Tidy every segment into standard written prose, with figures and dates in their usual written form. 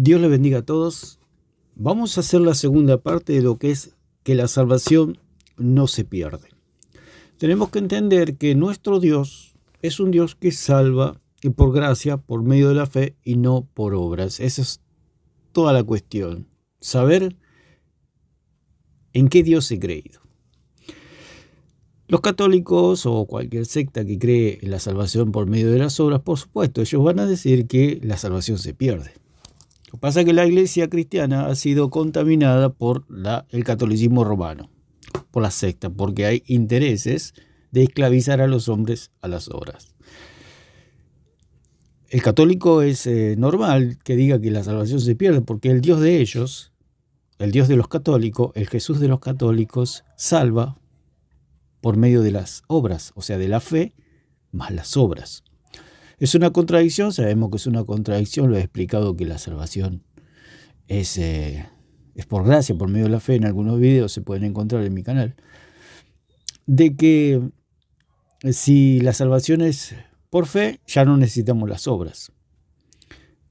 Dios le bendiga a todos. Vamos a hacer la segunda parte de lo que es que la salvación no se pierde. Tenemos que entender que nuestro Dios es un Dios que salva y por gracia, por medio de la fe y no por obras. Esa es toda la cuestión. Saber en qué Dios he creído. Los católicos o cualquier secta que cree en la salvación por medio de las obras, por supuesto, ellos van a decir que la salvación se pierde. Lo que pasa es que la iglesia cristiana ha sido contaminada por el catolicismo romano, por la secta, porque hay intereses de esclavizar a los hombres a las obras. El católico es normal que diga que la salvación se pierde, porque el Dios de ellos, el Dios de los católicos, el Jesús de los católicos, salva por medio de las obras, o sea, de la fe más las obras. ¿Es una contradicción? Sabemos que es una contradicción. Lo he explicado que la salvación es por gracia, por medio de la fe. En algunos videos se pueden encontrar en mi canal. De que si la salvación es por fe, ya no necesitamos las obras.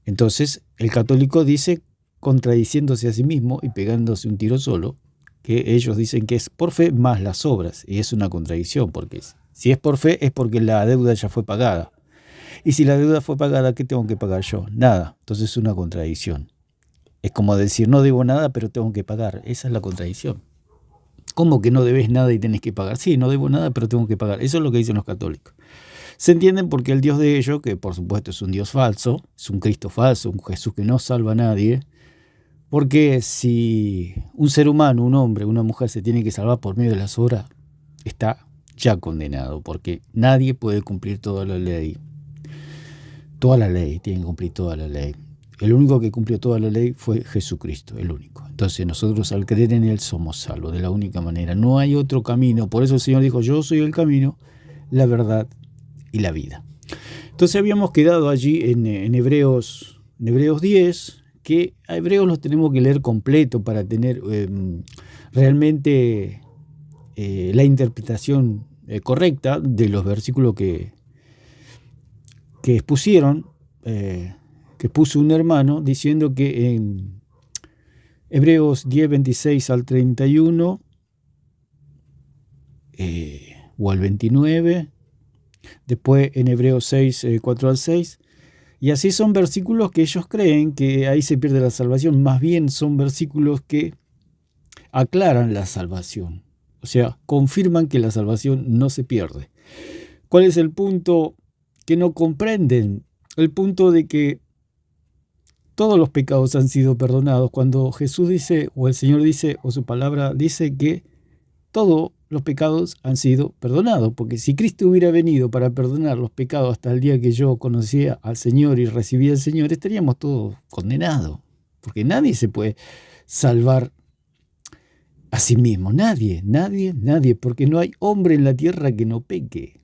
Entonces, el católico dice, contradiciéndose a sí mismo y pegándose un tiro solo, que ellos dicen que es por fe más las obras. Y es una contradicción, porque si es por fe es porque la deuda ya fue pagada. Y si la deuda fue pagada, ¿qué tengo que pagar yo? Nada. Entonces es una contradicción. Es como decir, no debo nada, pero tengo que pagar. Esa es la contradicción. ¿Cómo que no debes nada y tenés que pagar? Sí, no debo nada, pero tengo que pagar. Eso es lo que dicen los católicos. Se entienden porque el Dios de ellos, que por supuesto es un Dios falso, es un Cristo falso, un Jesús que no salva a nadie, porque si un ser humano, un hombre, una mujer se tiene que salvar por medio de las obras, está ya condenado, porque nadie puede cumplir toda la ley. Toda la ley, tienen que cumplir toda la ley. El único que cumplió toda la ley fue Jesucristo, el único. Entonces nosotros al creer en Él somos salvos, de la única manera. No hay otro camino. Por eso el Señor dijo, yo soy el camino, la verdad y la vida. Entonces habíamos quedado allí en Hebreos 10, que a Hebreos los tenemos que leer completo para tener realmente la interpretación correcta de los versículos que expusieron, que puso un hermano diciendo que en Hebreos 10, 26 al 31 o al 29, después en Hebreos 6, 4 al 6, y así son versículos que ellos creen que ahí se pierde la salvación. Más bien son versículos que aclaran la salvación, o sea, confirman que la salvación no se pierde. ¿Cuál es el punto que no comprenden? El punto de que todos los pecados han sido perdonados. Cuando Jesús dice, o el Señor dice, o su palabra dice que todos los pecados han sido perdonados, porque si Cristo hubiera venido para perdonar los pecados hasta el día que yo conocía al Señor y recibía al Señor, estaríamos todos condenados, porque nadie se puede salvar a sí mismo, nadie, porque no hay hombre en la tierra que no peque.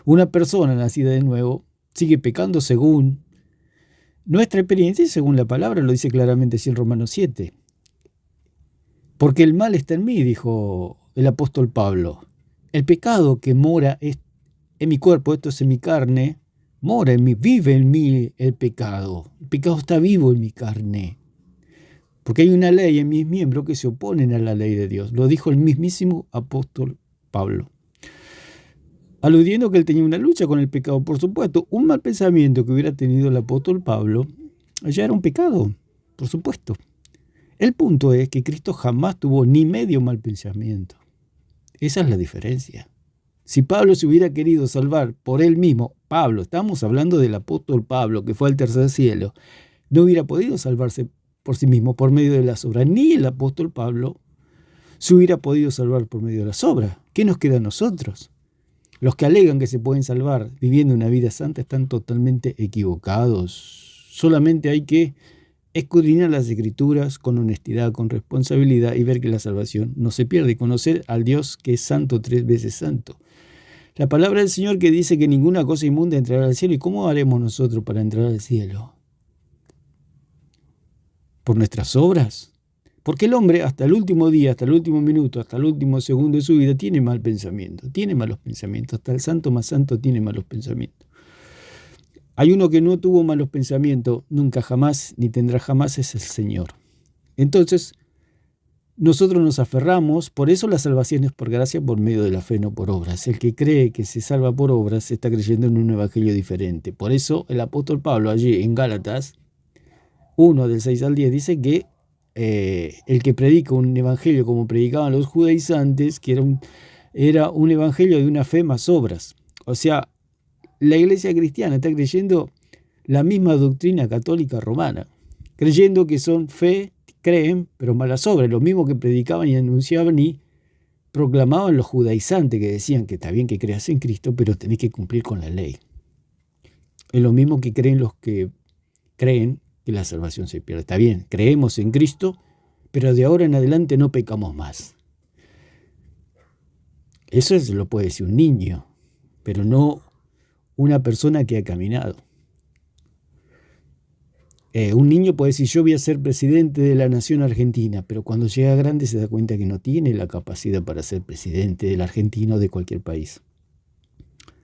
Una persona nacida de nuevo sigue pecando según nuestra experiencia y según la palabra, lo dice claramente así en Romanos 7. Porque el mal está en mí, dijo el apóstol Pablo. El pecado que mora en mi cuerpo, esto es en mi carne, mora en mí, vive en mí el pecado. El pecado está vivo en mi carne. Porque hay una ley en mis miembros que se oponen a la ley de Dios. Lo dijo el mismísimo apóstol Pablo. Aludiendo que él tenía una lucha con el pecado. Por supuesto, un mal pensamiento que hubiera tenido el apóstol Pablo ya era un pecado, por supuesto. El punto es que Cristo jamás tuvo ni medio mal pensamiento. Esa es la diferencia. Si Pablo se hubiera querido salvar por él mismo, Pablo, estamos hablando del apóstol Pablo que fue al tercer cielo, no hubiera podido salvarse por sí mismo por medio de las obras. Ni el apóstol Pablo se hubiera podido salvar por medio de las obras. ¿Qué nos queda a nosotros? Los que alegan que se pueden salvar viviendo una vida santa están totalmente equivocados. Solamente hay que escudriñar las Escrituras con honestidad, con responsabilidad y ver que la salvación no se pierde y conocer al Dios que es santo, 3 veces santo. La palabra del Señor que dice que ninguna cosa inmunda entrará al cielo. ¿Y cómo haremos nosotros para entrar al cielo? ¿Por nuestras obras? Porque el hombre hasta el último día, hasta el último minuto, hasta el último segundo de su vida tiene mal pensamiento, tiene malos pensamientos. Hasta el santo más santo tiene malos pensamientos. Hay uno que no tuvo malos pensamientos, nunca jamás, ni tendrá jamás, es el Señor. Entonces, nosotros nos aferramos, por eso la salvación es por gracia, por medio de la fe, no por obras. El que cree que se salva por obras está creyendo en un evangelio diferente. Por eso el apóstol Pablo allí en Gálatas 1 del 6 al 10 dice que el que predica un evangelio como predicaban los judaizantes, que era un evangelio de una fe más obras. O sea, la iglesia cristiana está creyendo la misma doctrina católica romana, creyendo que son fe, creen, pero malas obras, lo mismo que predicaban y anunciaban y proclamaban los judaizantes, que decían que está bien que creas en Cristo, pero tenés que cumplir con la ley. Es lo mismo que creen los que creen que la salvación se pierde. Está bien, creemos en Cristo, pero de ahora en adelante no pecamos más. Eso lo puede decir un niño, pero no una persona que ha caminado. Un niño puede decir, yo voy a ser presidente de la nación argentina, pero cuando llega grande se da cuenta que no tiene la capacidad para ser presidente de la Argentina o de cualquier país.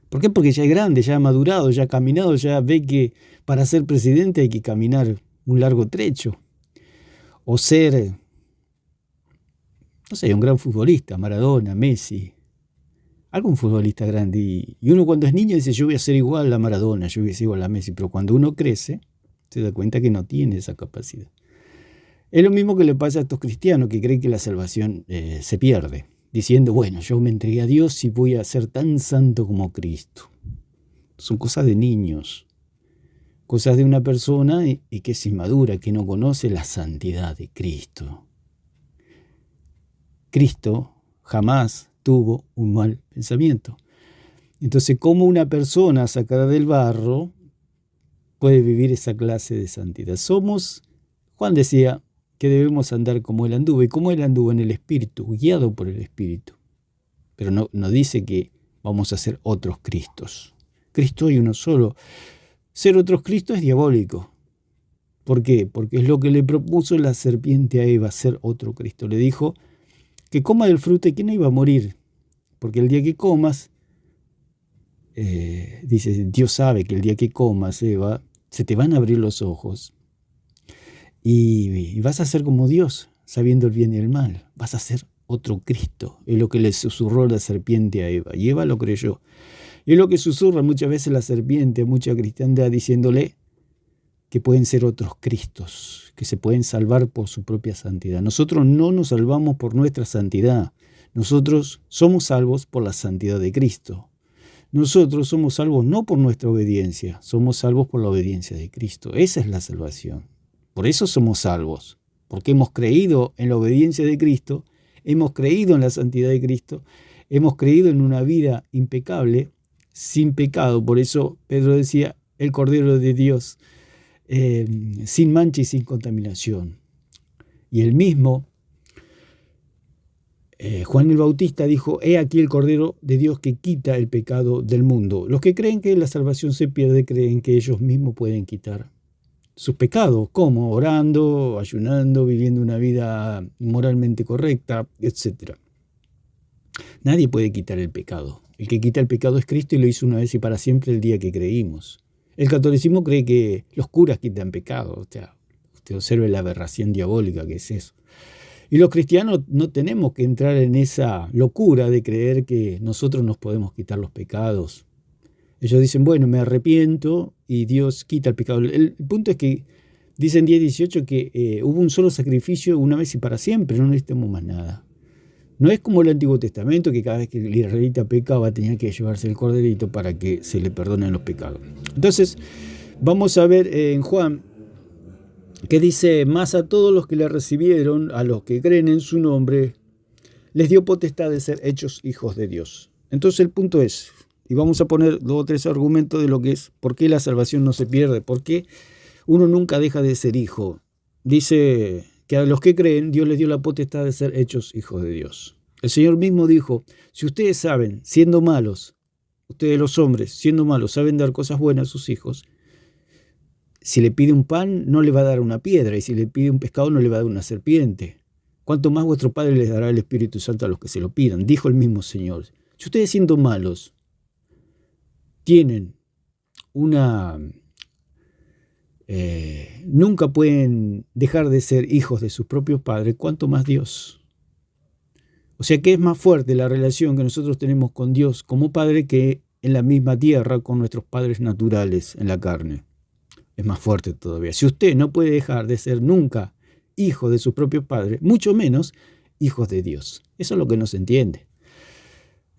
¿Por qué? Porque ya es grande, ya ha madurado, ya ha caminado, ya ve que para ser presidente hay que caminar un largo trecho. O ser, no sé, un gran futbolista, Maradona, Messi, algún futbolista grande. Y uno cuando es niño dice, yo voy a ser igual a Maradona, yo voy a ser igual a Messi, pero cuando uno crece, se da cuenta que no tiene esa capacidad. Es lo mismo que le pasa a estos cristianos que creen que la salvación se pierde, diciendo, bueno, yo me entregué a Dios y voy a ser tan santo como Cristo. Son cosas de niños, cosas de una persona y que es inmadura, que no conoce la santidad de Cristo. Cristo jamás tuvo un mal pensamiento. Entonces, ¿cómo una persona sacada del barro puede vivir esa clase de santidad? Juan decía que debemos andar como él anduvo, y como él anduvo en el Espíritu, guiado por el Espíritu. Pero no dice que vamos a ser otros Cristos. Cristo hay uno solo. Ser otros Cristo es diabólico. ¿Por qué? Porque es lo que le propuso la serpiente a Eva, ser otro Cristo. Le dijo que coma del fruto y que no iba a morir, porque el día que comas, dice, Dios sabe que el día que comas, Eva, se te van a abrir los ojos y vas a ser como Dios, sabiendo el bien y el mal. Vas a ser otro Cristo. Es lo que le susurró la serpiente a Eva, y Eva lo creyó. Y es lo que susurra muchas veces la serpiente a mucha cristiandad, diciéndole que pueden ser otros Cristos, que se pueden salvar por su propia santidad. Nosotros no nos salvamos por nuestra santidad. Nosotros somos salvos por la santidad de Cristo. Nosotros somos salvos no por nuestra obediencia, somos salvos por la obediencia de Cristo. Esa es la salvación. Por eso somos salvos, porque hemos creído en la obediencia de Cristo, hemos creído en la santidad de Cristo, hemos creído en una vida impecable, sin pecado. Por eso Pedro decía, el Cordero de Dios, sin mancha y sin contaminación. Y el mismo Juan el Bautista dijo, he aquí el Cordero de Dios que quita el pecado del mundo. Los que creen que la salvación se pierde, creen que ellos mismos pueden quitar sus pecados. ¿Cómo? Orando, ayunando, viviendo una vida moralmente correcta, etc. Nadie puede quitar el pecado. El que quita el pecado es Cristo, y lo hizo una vez y para siempre el día que creímos. El catolicismo cree que los curas quitan pecado. O sea, usted observe la aberración diabólica que es eso. Y los cristianos no tenemos que entrar en esa locura de creer que nosotros nos podemos quitar los pecados. Ellos dicen, bueno, me arrepiento y Dios quita el pecado. El punto es que dicen 10:18 que hubo un solo sacrificio una vez y para siempre, no necesitamos más nada. No es como el Antiguo Testamento, que cada vez que el israelita pecaba tenía que llevarse el corderito para que se le perdonen los pecados. Entonces, vamos a ver en Juan, que dice, más a todos los que le recibieron, a los que creen en su nombre, les dio potestad de ser hechos hijos de Dios. Entonces el punto es, y vamos a poner 2 o 3 argumentos de lo que es, por qué la salvación no se pierde, por qué uno nunca deja de ser hijo. Dice que a los que creen, Dios les dio la potestad de ser hechos hijos de Dios. El Señor mismo dijo, si ustedes saben, siendo malos, ustedes los hombres, siendo malos, saben dar cosas buenas a sus hijos, si le pide un pan, no le va a dar una piedra, y si le pide un pescado, no le va a dar una serpiente. ¿Cuánto más vuestro Padre les dará el Espíritu Santo a los que se lo pidan? Dijo el mismo Señor. Si ustedes siendo malos tienen nunca pueden dejar de ser hijos de sus propios padres, cuanto más Dios. O sea que es más fuerte la relación que nosotros tenemos con Dios como Padre que en la misma tierra con nuestros padres naturales en la carne. Es más fuerte todavía. Si usted no puede dejar de ser nunca hijo de sus propios padres, mucho menos hijos de Dios. Eso es lo que no se entiende.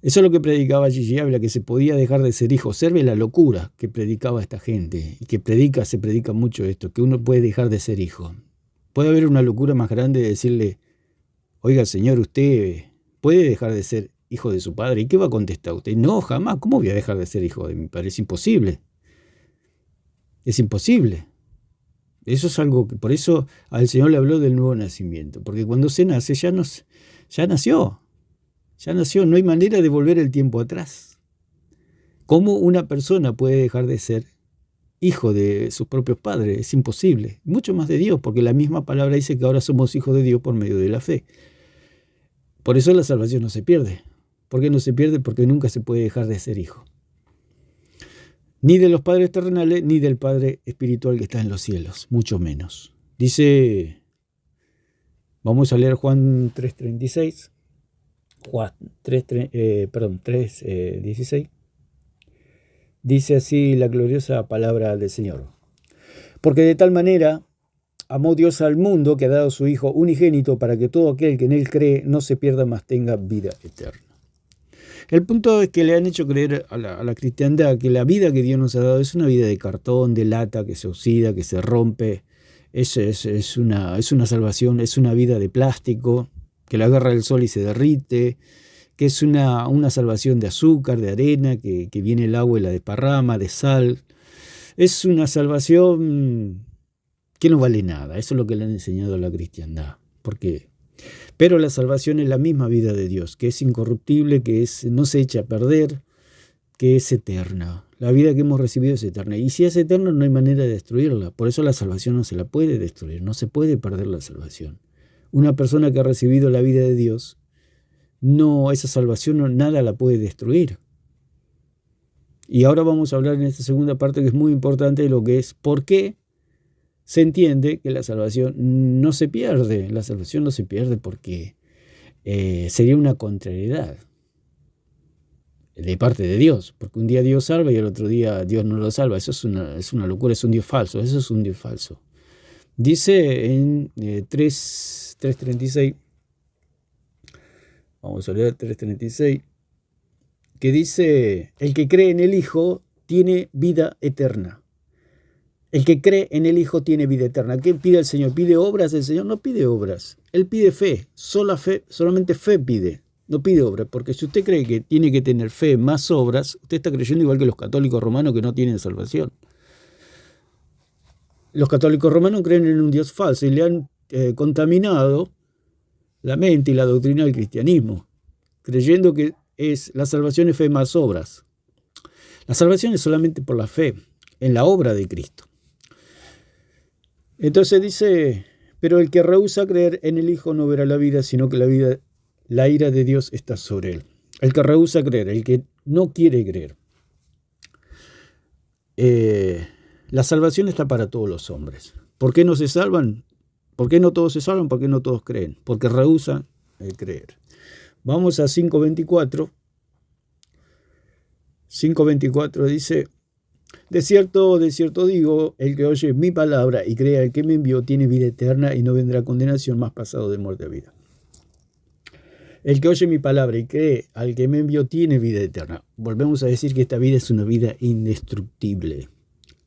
Eso es lo que predicaba Gigi Ávila, que se podía dejar de ser hijo. Observe la locura que predicaba esta gente, y que se predica mucho esto, que uno puede dejar de ser hijo. Puede haber una locura más grande de decirle, oiga, señor, usted puede dejar de ser hijo de su padre. ¿Y qué va a contestar usted? No, jamás. ¿Cómo voy a dejar de ser hijo de mi padre? Es imposible. Es imposible. Eso es algo que, por eso al Señor le habló del nuevo nacimiento, porque cuando se nace ya nació. Ya nació, no hay manera de volver el tiempo atrás. ¿Cómo una persona puede dejar de ser hijo de sus propios padres? Es imposible. Mucho más de Dios, porque la misma palabra dice que ahora somos hijos de Dios por medio de la fe. Por eso la salvación no se pierde. ¿Por qué no se pierde? Porque nunca se puede dejar de ser hijo. Ni de los padres terrenales, ni del Padre espiritual que está en los cielos, mucho menos. Dice, vamos a leer Juan 3:36. Juan 3:16. Dice así la gloriosa palabra del Señor. Porque de tal manera amó Dios al mundo que ha dado a su Hijo unigénito para que todo aquel que en él cree no se pierda, mas tenga vida eterna. El punto es que le han hecho creer a la cristiandad que la vida que Dios nos ha dado es una vida de cartón, de lata, que se oxida, que se rompe. Es una salvación, es una vida de plástico, que la agarra el sol y se derrite, que es una salvación de azúcar, de arena, que viene el agua y la desparrama, de sal. Es una salvación que no vale nada. Eso es lo que le han enseñado a la cristiandad. ¿Por qué? Pero la salvación es la misma vida de Dios, que es incorruptible, que no se echa a perder, que es eterna. La vida que hemos recibido es eterna. Y si es eterna, no hay manera de destruirla. Por eso la salvación no se la puede destruir, no se puede perder la salvación. Una persona que ha recibido la vida de Dios, esa salvación nada la puede destruir. Y ahora vamos a hablar en esta segunda parte, que es muy importante, de lo que es por qué se entiende que la salvación no se pierde. La salvación no se pierde porque sería una contrariedad de parte de Dios, porque un día Dios salva y el otro día Dios no lo salva. Eso es una locura, es un Dios falso. Eso es un Dios falso. Dice en 3:36, vamos a leer 3:36, que dice, el que cree en el Hijo tiene vida eterna. El que cree en el Hijo tiene vida eterna. ¿Qué pide el Señor? ¿Pide obras? El Señor no pide obras. Él pide fe. Solamente fe pide. No pide obras. Porque si usted cree que tiene que tener fe más obras, usted está creyendo igual que los católicos romanos que no tienen salvación. Los católicos romanos creen en un Dios falso y le han contaminado la mente y la doctrina del cristianismo, creyendo que la salvación es fe más obras. La salvación es solamente por la fe en la obra de Cristo. Entonces dice, pero el que rehúsa creer en el Hijo no verá la vida, sino que la ira de Dios está sobre él. El que rehúsa creer, el que no quiere creer. La salvación está para todos los hombres. ¿Por qué no se salvan? ¿Por qué no todos se salvan? ¿Por qué no todos creen? Porque rehusan creer. Vamos a 5:24. 5:24 dice, de cierto digo, el que oye mi palabra y crea el que me envió tiene vida eterna y no vendrá condenación, más pasado de muerte a vida. El que oye mi palabra y cree al que me envió tiene vida eterna. Volvemos a decir que esta vida es una vida indestructible.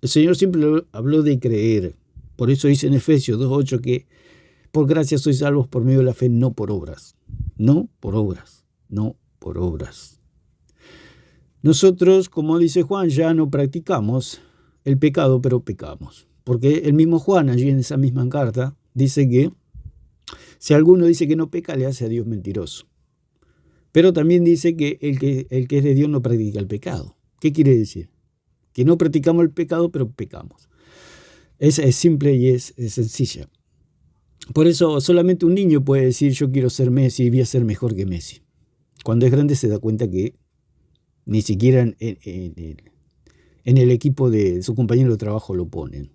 El Señor siempre habló de creer. Por eso dice en Efesios 2:8 que por gracia sois salvos por medio de la fe, no por obras. No por obras. No por obras. Nosotros, como dice Juan, ya no practicamos el pecado, pero pecamos. Porque el mismo Juan, allí en esa misma carta, dice que si alguno dice que no peca, le hace a Dios mentiroso. Pero también dice que el que es de Dios no practica el pecado. ¿Qué quiere decir? Que no practicamos el pecado, pero pecamos. Es simple y es sencilla. Por eso solamente un niño puede decir, yo quiero ser Messi y voy a ser mejor que Messi. Cuando es grande se da cuenta que ni siquiera en el equipo de su compañero de trabajo lo ponen.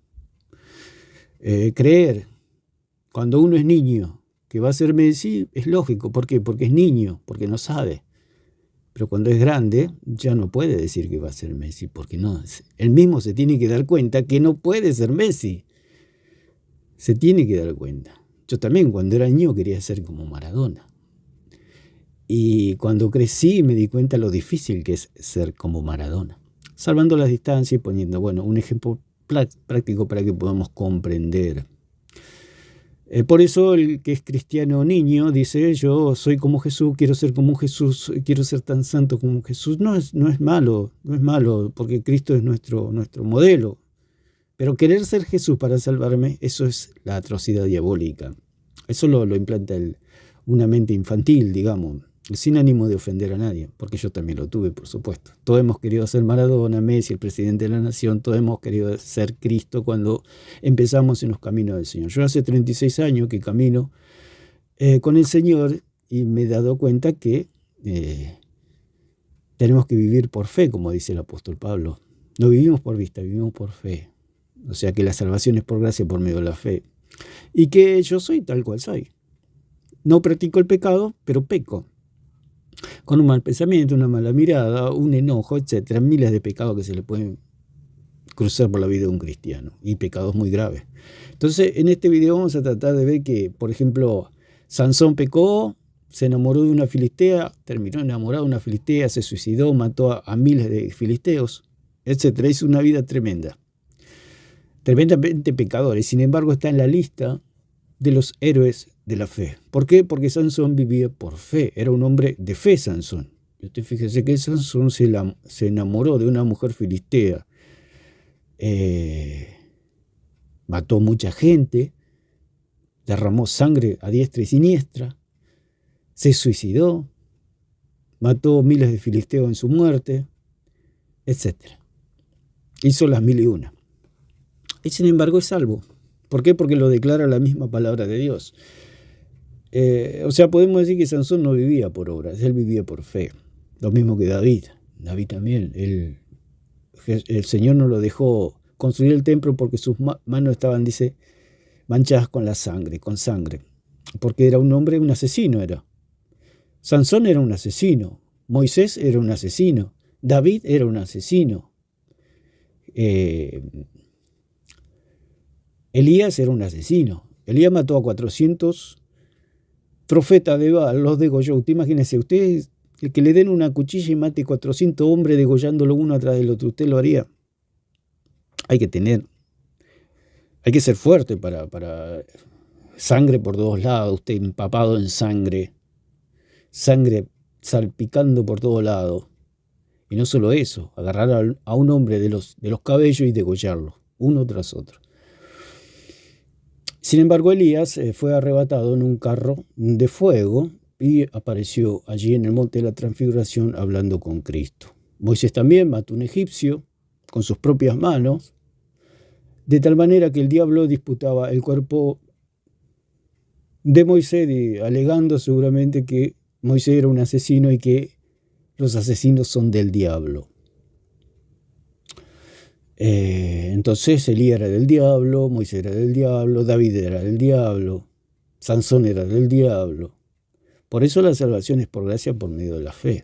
Creer, cuando uno es niño, que va a ser Messi, es lógico. ¿Por qué? Porque es niño, porque no sabe. Pero cuando es grande, ya no puede decir que va a ser Messi, porque no, él mismo se tiene que dar cuenta que no puede ser Messi. Se tiene que dar cuenta. Yo también, cuando era niño, quería ser como Maradona. Y cuando crecí, me di cuenta lo difícil que es ser como Maradona. Salvando las distancias y poniendo, un ejemplo práctico para que podamos comprender. Por eso el que es cristiano niño dice, yo soy como Jesús, quiero ser como Jesús, quiero ser tan santo como Jesús. No es malo, porque Cristo es nuestro modelo. Pero querer ser Jesús para salvarme, eso es la atrocidad diabólica. Eso lo implanta una mente infantil, digamos, sin ánimo de ofender a nadie, porque yo también lo tuve, por supuesto. Todos hemos querido ser Maradona, Messi, el presidente de la nación, todos hemos querido ser Cristo cuando empezamos en los caminos del Señor. Yo hace 36 años que camino con el Señor y me he dado cuenta que tenemos que vivir por fe, como dice el apóstol Pablo. No vivimos por vista, vivimos por fe. O sea que la salvación es por gracia por medio de la fe. Y que yo soy tal cual soy. No practico el pecado, pero peco. Con un mal pensamiento, una mala mirada, un enojo, etcétera. Miles de pecados que se le pueden cruzar por la vida de un cristiano. Y pecados muy graves. Entonces, en este video vamos a tratar de ver que, por ejemplo, Sansón pecó, se enamoró de una filistea, terminó enamorado de una filistea, se suicidó, mató a miles de filisteos, etcétera. Hizo una vida tremenda. Tremendamente pecadores. Sin embargo, está en la lista de los héroes de la fe. ¿Por qué? Porque Sansón vivía por fe. Era un hombre de fe, Sansón. Y usted fíjese que Sansón se enamoró de una mujer filistea. Mató mucha gente. Derramó sangre a diestra y siniestra. Se suicidó. Mató miles de filisteos en su muerte, etc. Hizo las 1001. Y sin embargo es salvo. ¿Por qué? Porque lo declara la misma palabra de Dios. O sea, podemos decir que Sansón no vivía por obras, él vivía por fe. Lo mismo que David. David también. El Señor no lo dejó construir el templo porque sus manos estaban, dice, manchadas con sangre. Porque era un hombre, un asesino era. Sansón era un asesino. Moisés era un asesino. David era un asesino. Elías era un asesino. Elías mató a 400 profetas de Baal, los degolló. Usted imagínese, usted, el que le den una cuchilla y mate 400 hombres degollándolo uno atrás del otro, ¿usted lo haría? Hay que ser fuerte para sangre por todos lados, usted empapado en sangre salpicando por todos lados. Y no solo eso, agarrar a un hombre de los cabellos y degollarlo, uno tras otro. Sin embargo, Elías fue arrebatado en un carro de fuego y apareció allí en el monte de la transfiguración hablando con Cristo. Moisés también mató a un egipcio con sus propias manos, de tal manera que el diablo disputaba el cuerpo de Moisés, alegando seguramente que Moisés era un asesino y que los asesinos son del diablo. Entonces Elías era del diablo, Moisés era del diablo, David era del diablo, Sansón era del diablo. Por eso la salvación es por gracia por medio de la fe.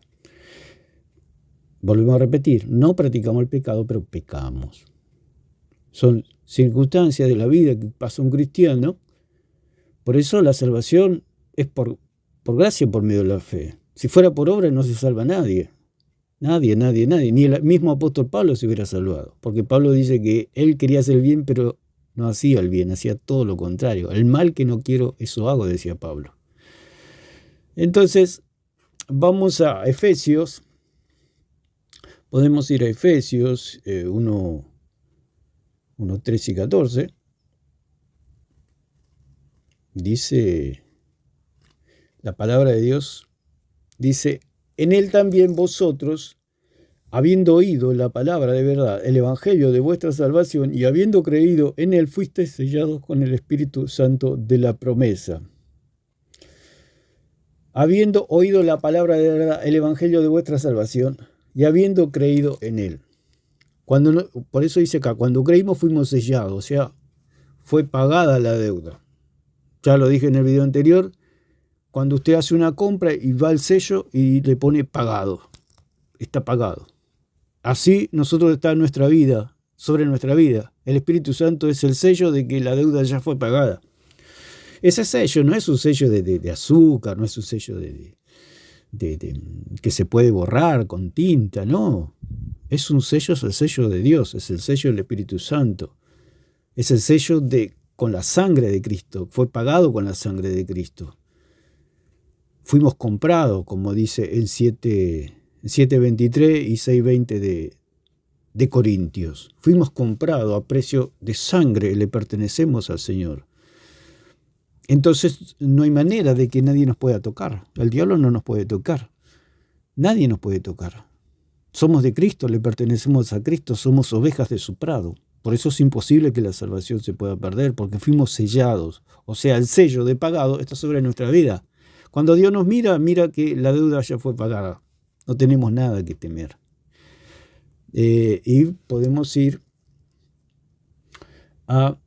Volvemos a repetir, no practicamos el pecado, pero pecamos. Son circunstancias de la vida que pasa un cristiano. Por eso la salvación es por gracia por medio de la fe. Si fuera por obra no se salva nadie. Nadie. Ni el mismo apóstol Pablo se hubiera salvado. Porque Pablo dice que él quería hacer el bien, pero no hacía el bien, hacía todo lo contrario. El mal que no quiero, eso hago, decía Pablo. Entonces, vamos a Efesios. Podemos ir a Efesios 1, 13 y 14. Dice la palabra de Dios, dice, en él también vosotros, habiendo oído la palabra de verdad, el evangelio de vuestra salvación, y habiendo creído en él, fuisteis sellados con el Espíritu Santo de la promesa. Habiendo oído la palabra de verdad, el evangelio de vuestra salvación, y habiendo creído en él. Por eso dice acá, cuando creímos fuimos sellados, o sea, fue pagada la deuda. Ya lo dije en el video anterior, cuando usted hace una compra y va al sello y le pone pagado, está pagado. Así nosotros está en nuestra vida, sobre nuestra vida. El Espíritu Santo es el sello de que la deuda ya fue pagada. Ese sello no es un sello de azúcar, no es un sello que se puede borrar con tinta, no. Es un sello, es el sello de Dios, es el sello del Espíritu Santo. Es el sello con la sangre de Cristo, fue pagado con la sangre de Cristo. Fuimos comprados, como dice en 7:23 y 6:20 de Corintios. Fuimos comprados a precio de sangre, le pertenecemos al Señor. Entonces no hay manera de que nadie nos pueda tocar. El diablo no nos puede tocar. Nadie nos puede tocar. Somos de Cristo, le pertenecemos a Cristo, somos ovejas de su prado. Por eso es imposible que la salvación se pueda perder, porque fuimos sellados. O sea, el sello de pagado está sobre nuestra vida. Cuando Dios nos mira, mira que la deuda ya fue pagada. No tenemos nada que temer. Y podemos ir a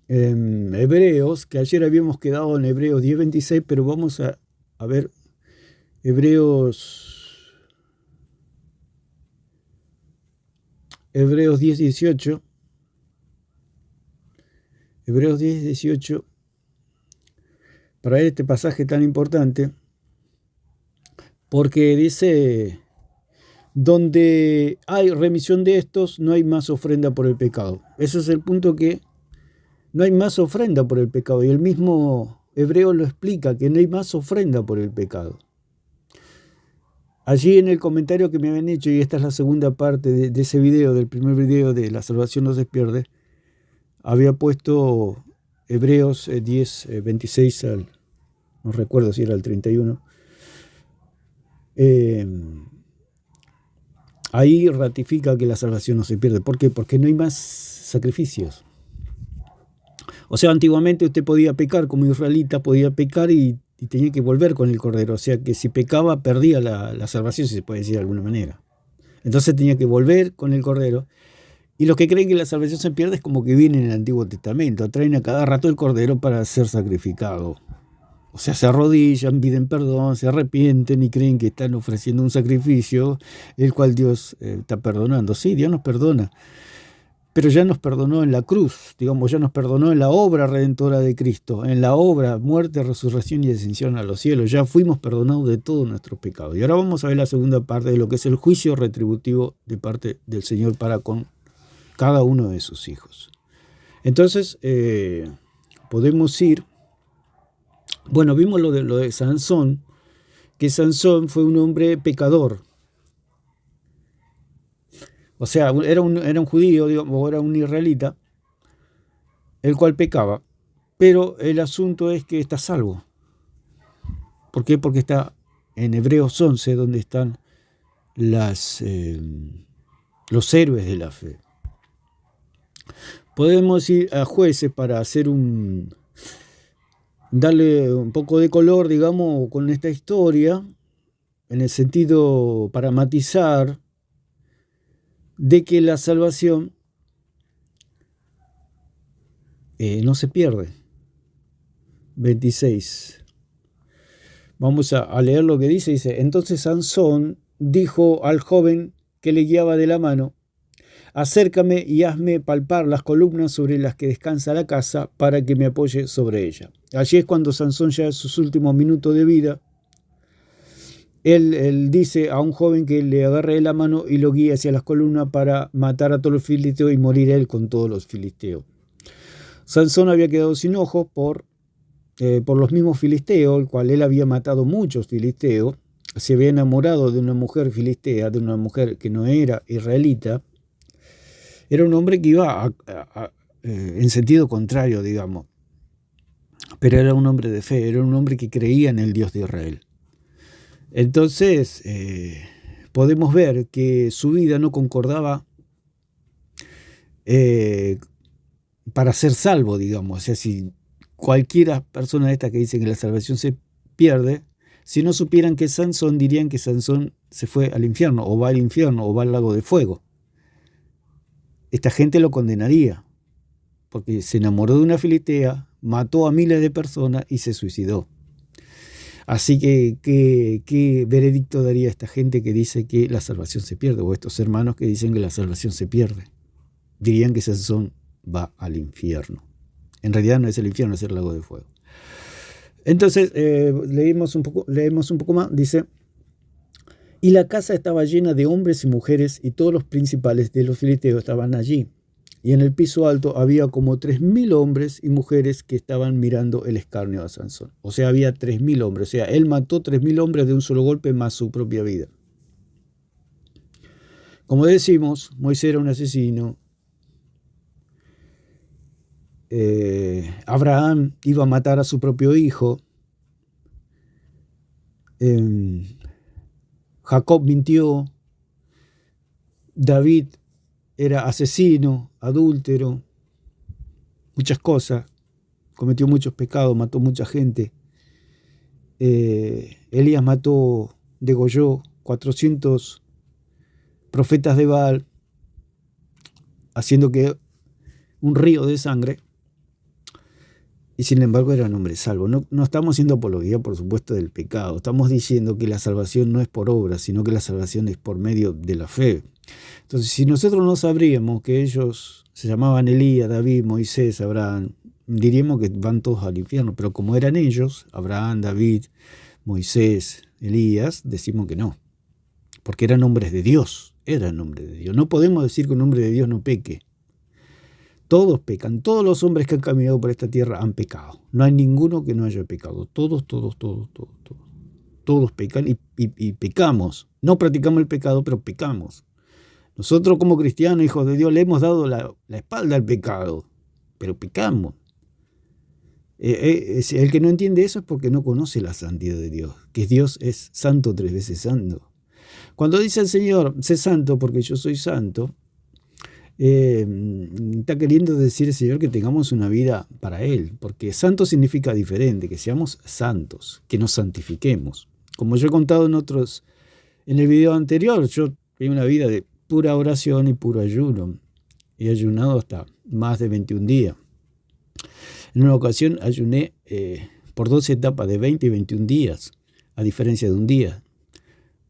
Hebreos, que ayer habíamos quedado en Hebreos 10:26, pero vamos a ver Hebreos 10:18. Hebreos 10:18. Para ver este pasaje tan importante, porque dice: donde hay remisión de estos, no hay más ofrenda por el pecado. Ese es el punto, que no hay más ofrenda por el pecado. Y el mismo Hebreo lo explica, que no hay más ofrenda por el pecado. Allí en el comentario que me habían hecho, y esta es la segunda parte de ese video, del primer video de La salvación no se pierde, había puesto Hebreos 10:26 no recuerdo si era el 31. Ahí ratifica que la salvación no se pierde. ¿Por qué? Porque no hay más sacrificios. O sea, antiguamente usted podía pecar como israelita, podía pecar y tenía que volver con el cordero. O sea que si pecaba, perdía la salvación, si se puede decir de alguna manera. Entonces tenía que volver con el cordero. Y los que creen que la salvación se pierde es como que vienen en el Antiguo Testamento, traen a cada rato el cordero para ser sacrificado. O sea, se arrodillan, piden perdón, se arrepienten y creen que están ofreciendo un sacrificio, el cual Dios está perdonando. Sí, Dios nos perdona, pero ya nos perdonó en la cruz, digamos, ya nos perdonó en la obra redentora de Cristo, en la obra, muerte, resurrección y ascensión a los cielos. Ya fuimos perdonados de todos nuestros pecados. Y ahora vamos a ver la segunda parte de lo que es el juicio retributivo de parte del Señor para con cada uno de sus hijos. Entonces, podemos ir. Bueno, vimos lo de Sansón, que Sansón fue un hombre pecador. O sea, era un judío, digamos, o era un israelita, el cual pecaba. Pero el asunto es que está salvo. ¿Por qué? Porque está en Hebreos 11, donde están los héroes de la fe. Podemos ir a Jueces para hacer darle un poco de color, digamos, con esta historia, en el sentido para matizar de que la salvación no se pierde. 26. Vamos a leer lo que dice. Dice: entonces Sansón dijo al joven que le guiaba de la mano: acércame y hazme palpar las columnas sobre las que descansa la casa, para que me apoye sobre ella. Allí es cuando Sansón, ya en sus últimos minutos de vida, él dice a un joven que le agarre la mano y lo guíe hacia las columnas para matar a todos los filisteos y morir él con todos los filisteos. Sansón había quedado sin ojos por los mismos filisteos, el cual él había matado muchos filisteos. Se había enamorado de una mujer filistea, de una mujer que no era israelita. Era un hombre que iba en sentido contrario, digamos. Pero era un hombre de fe, era un hombre que creía en el Dios de Israel. Entonces, podemos ver que su vida no concordaba para ser salvo, digamos. O sea, si cualquiera persona de estas que dicen que la salvación se pierde, si no supieran que es Sansón, dirían que Sansón se fue al infierno, o va al infierno, o va al lago de fuego. esta gente lo condenaría, porque se enamoró de una filitea, mató a miles de personas y se suicidó. Así que, ¿qué veredicto daría esta gente que dice que la salvación se pierde? O estos hermanos que dicen que la salvación se pierde. Dirían que Sansón va al infierno. En realidad no es el infierno, es el lago de fuego. Entonces, leemos un poco más. Dice, y la casa estaba llena de hombres y mujeres, y todos los principales de los filisteos estaban allí. Y en el piso alto había como 3.000 hombres y mujeres que estaban mirando el escarnio a Sansón. O sea, había 3.000 hombres. O sea, él mató 3.000 hombres de un solo golpe más su propia vida. Como decimos, Moisés era un asesino. Abraham iba a matar a su propio hijo. Jacob mintió. David era asesino, adúltero, muchas cosas, cometió muchos pecados, mató mucha gente. Elías degolló 400 profetas de Baal, haciendo que un río de sangre, y sin embargo era un hombre salvo. No estamos haciendo apología, por supuesto, del pecado, estamos diciendo que la salvación no es por obras, sino que la salvación es por medio de la fe. Entonces, si nosotros no sabríamos que ellos se llamaban Elías, David, Moisés, Abraham, diríamos que van todos al infierno, pero como eran ellos, Abraham, David, Moisés, Elías, decimos que no, porque eran hombres de Dios, No podemos decir que un hombre de Dios no peque. Todos pecan, todos los hombres que han caminado por esta tierra han pecado. No hay ninguno que no haya pecado. Todos pecan y pecamos. No practicamos el pecado, pero pecamos. Nosotros como cristianos, hijos de Dios, le hemos dado la espalda al pecado, pero pecamos. El que no entiende eso es porque no conoce la santidad de Dios, que Dios es santo, 3 veces santo. Cuando dice el Señor, sé santo porque yo soy santo, está queriendo decir el Señor que tengamos una vida para Él, porque santo significa diferente, que seamos santos, que nos santifiquemos. Como yo he contado en el video anterior, yo tengo una vida de pura oración y puro ayuno. He ayunado hasta más de 21 días. En una ocasión ayuné por 2 etapas de 20 y 21 días, a diferencia de un día.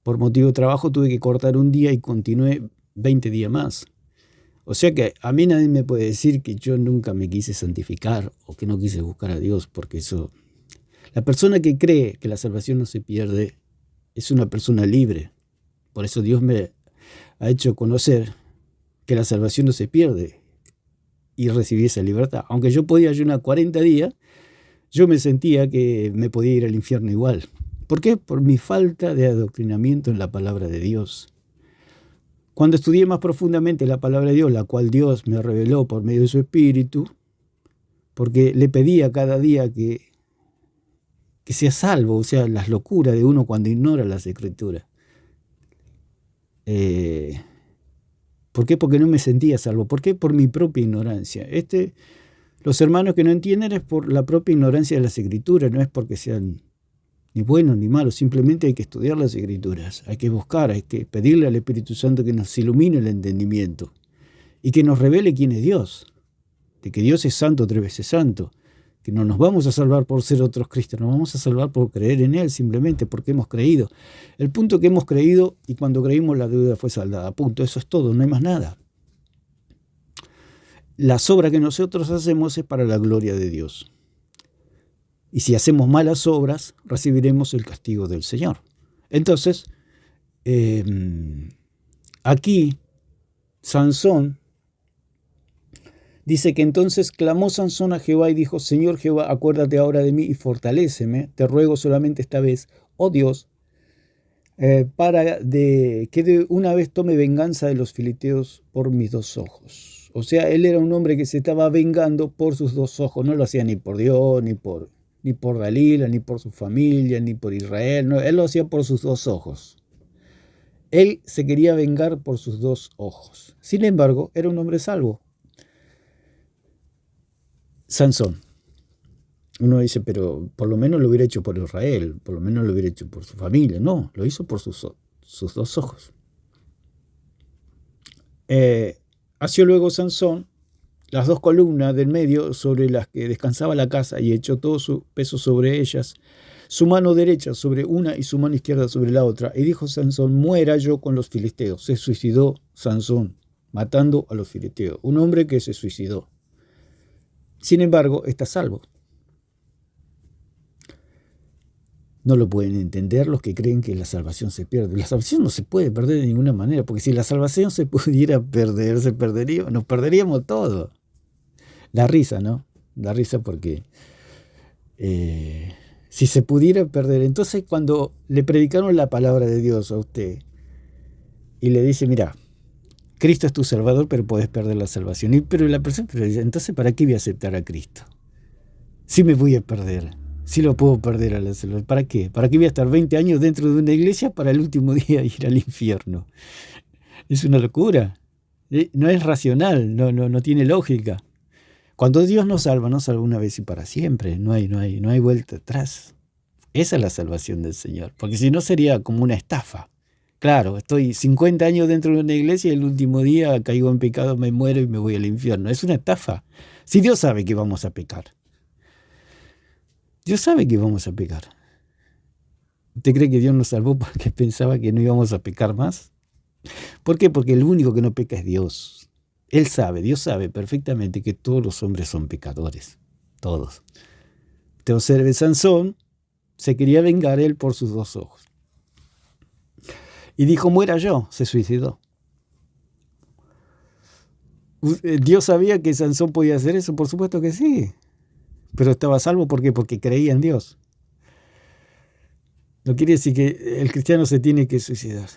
Por motivo de trabajo tuve que cortar un día y continué 20 días más. O sea que a mí nadie me puede decir que yo nunca me quise santificar o que no quise buscar a Dios, porque eso... La persona que cree que la salvación no se pierde es una persona libre. Por eso Dios me ha hecho conocer que la salvación no se pierde y recibí esa libertad. Aunque yo podía ayunar 40 días, yo me sentía que me podía ir al infierno igual. ¿Por qué? Por mi falta de adoctrinamiento en la palabra de Dios. Cuando estudié más profundamente la palabra de Dios, la cual Dios me reveló por medio de su Espíritu, porque le pedía cada día que sea salvo, o sea, las locuras de uno cuando ignora las Escrituras. ¿Por qué? Porque no me sentía salvo. ¿Por qué? Por mi propia ignorancia. Los hermanos que no entienden es por la propia ignorancia de las Escrituras, no es porque sean ni buenos ni malos, simplemente hay que estudiar las Escrituras, hay que buscar, hay que pedirle al Espíritu Santo que nos ilumine el entendimiento y que nos revele quién es Dios, de que Dios es santo, 3 veces santo, que no nos vamos a salvar por ser otros cristianos, nos vamos a salvar por creer en Él, simplemente porque hemos creído. El punto que hemos creído y cuando creímos la deuda fue saldada, punto, eso es todo, no hay más nada. Las obras que nosotros hacemos es para la gloria de Dios. Y si hacemos malas obras, recibiremos el castigo del Señor. Entonces, aquí Sansón dice que entonces clamó Sansón a Jehová y dijo, Señor Jehová, acuérdate ahora de mí y fortaléceme, te ruego solamente esta vez, oh Dios, que de una vez tome venganza de los filisteos por mis 2 ojos. O sea, él era un hombre que se estaba vengando por sus 2 ojos, no lo hacía ni por Dios, ni por Dalila, ni por su familia, ni por Israel, no, él lo hacía por sus 2 ojos. Él se quería vengar por sus 2 ojos. Sin embargo, era un hombre salvo. Sansón. Uno dice, pero por lo menos lo hubiera hecho por Israel, por lo menos lo hubiera hecho por su familia. No, lo hizo por sus 2 ojos. Asió luego Sansón las dos columnas del medio sobre las que descansaba la casa y echó todo su peso sobre ellas, su mano derecha sobre una y su mano izquierda sobre la otra. Y dijo Sansón, muera yo con los filisteos. Se suicidó Sansón, matando a los filisteos. Un hombre que se suicidó. Sin embargo, está salvo. No lo pueden entender los que creen que la salvación se pierde. La salvación no se puede perder de ninguna manera, porque si la salvación se pudiera perder, nos perderíamos todo. Da risa, ¿no? Da risa porque si se pudiera perder, entonces cuando le predicaron la palabra de Dios a usted y le dice, mira, Cristo es tu Salvador, pero podés perder la salvación. Pero la persona dice, entonces, ¿para qué voy a aceptar a Cristo? Si me voy a perder. Si lo puedo perder a la salvación. ¿Para qué? ¿Para qué voy a estar 20 años dentro de una iglesia para el último día ir al infierno? Es una locura. No es racional, no tiene lógica. Cuando Dios nos salva una vez y para siempre. No hay vuelta atrás. Esa es la salvación del Señor. Porque si no sería como una estafa. Claro, estoy 50 años dentro de una iglesia y el último día caigo en pecado, me muero y me voy al infierno. Es una estafa. Si Dios sabe que vamos a pecar. Dios sabe que vamos a pecar. ¿Usted cree que Dios nos salvó porque pensaba que no íbamos a pecar más? ¿Por qué? Porque el único que no peca es Dios. Dios sabe perfectamente que todos los hombres son pecadores. Todos. Te observe, Sansón se quería vengar él por sus dos ojos. Y dijo, muera yo, se suicidó. ¿Dios sabía que Sansón podía hacer eso? Por supuesto que sí. Pero estaba salvo, ¿por qué? Porque creía en Dios. No quiere decir que el cristiano se tiene que suicidar.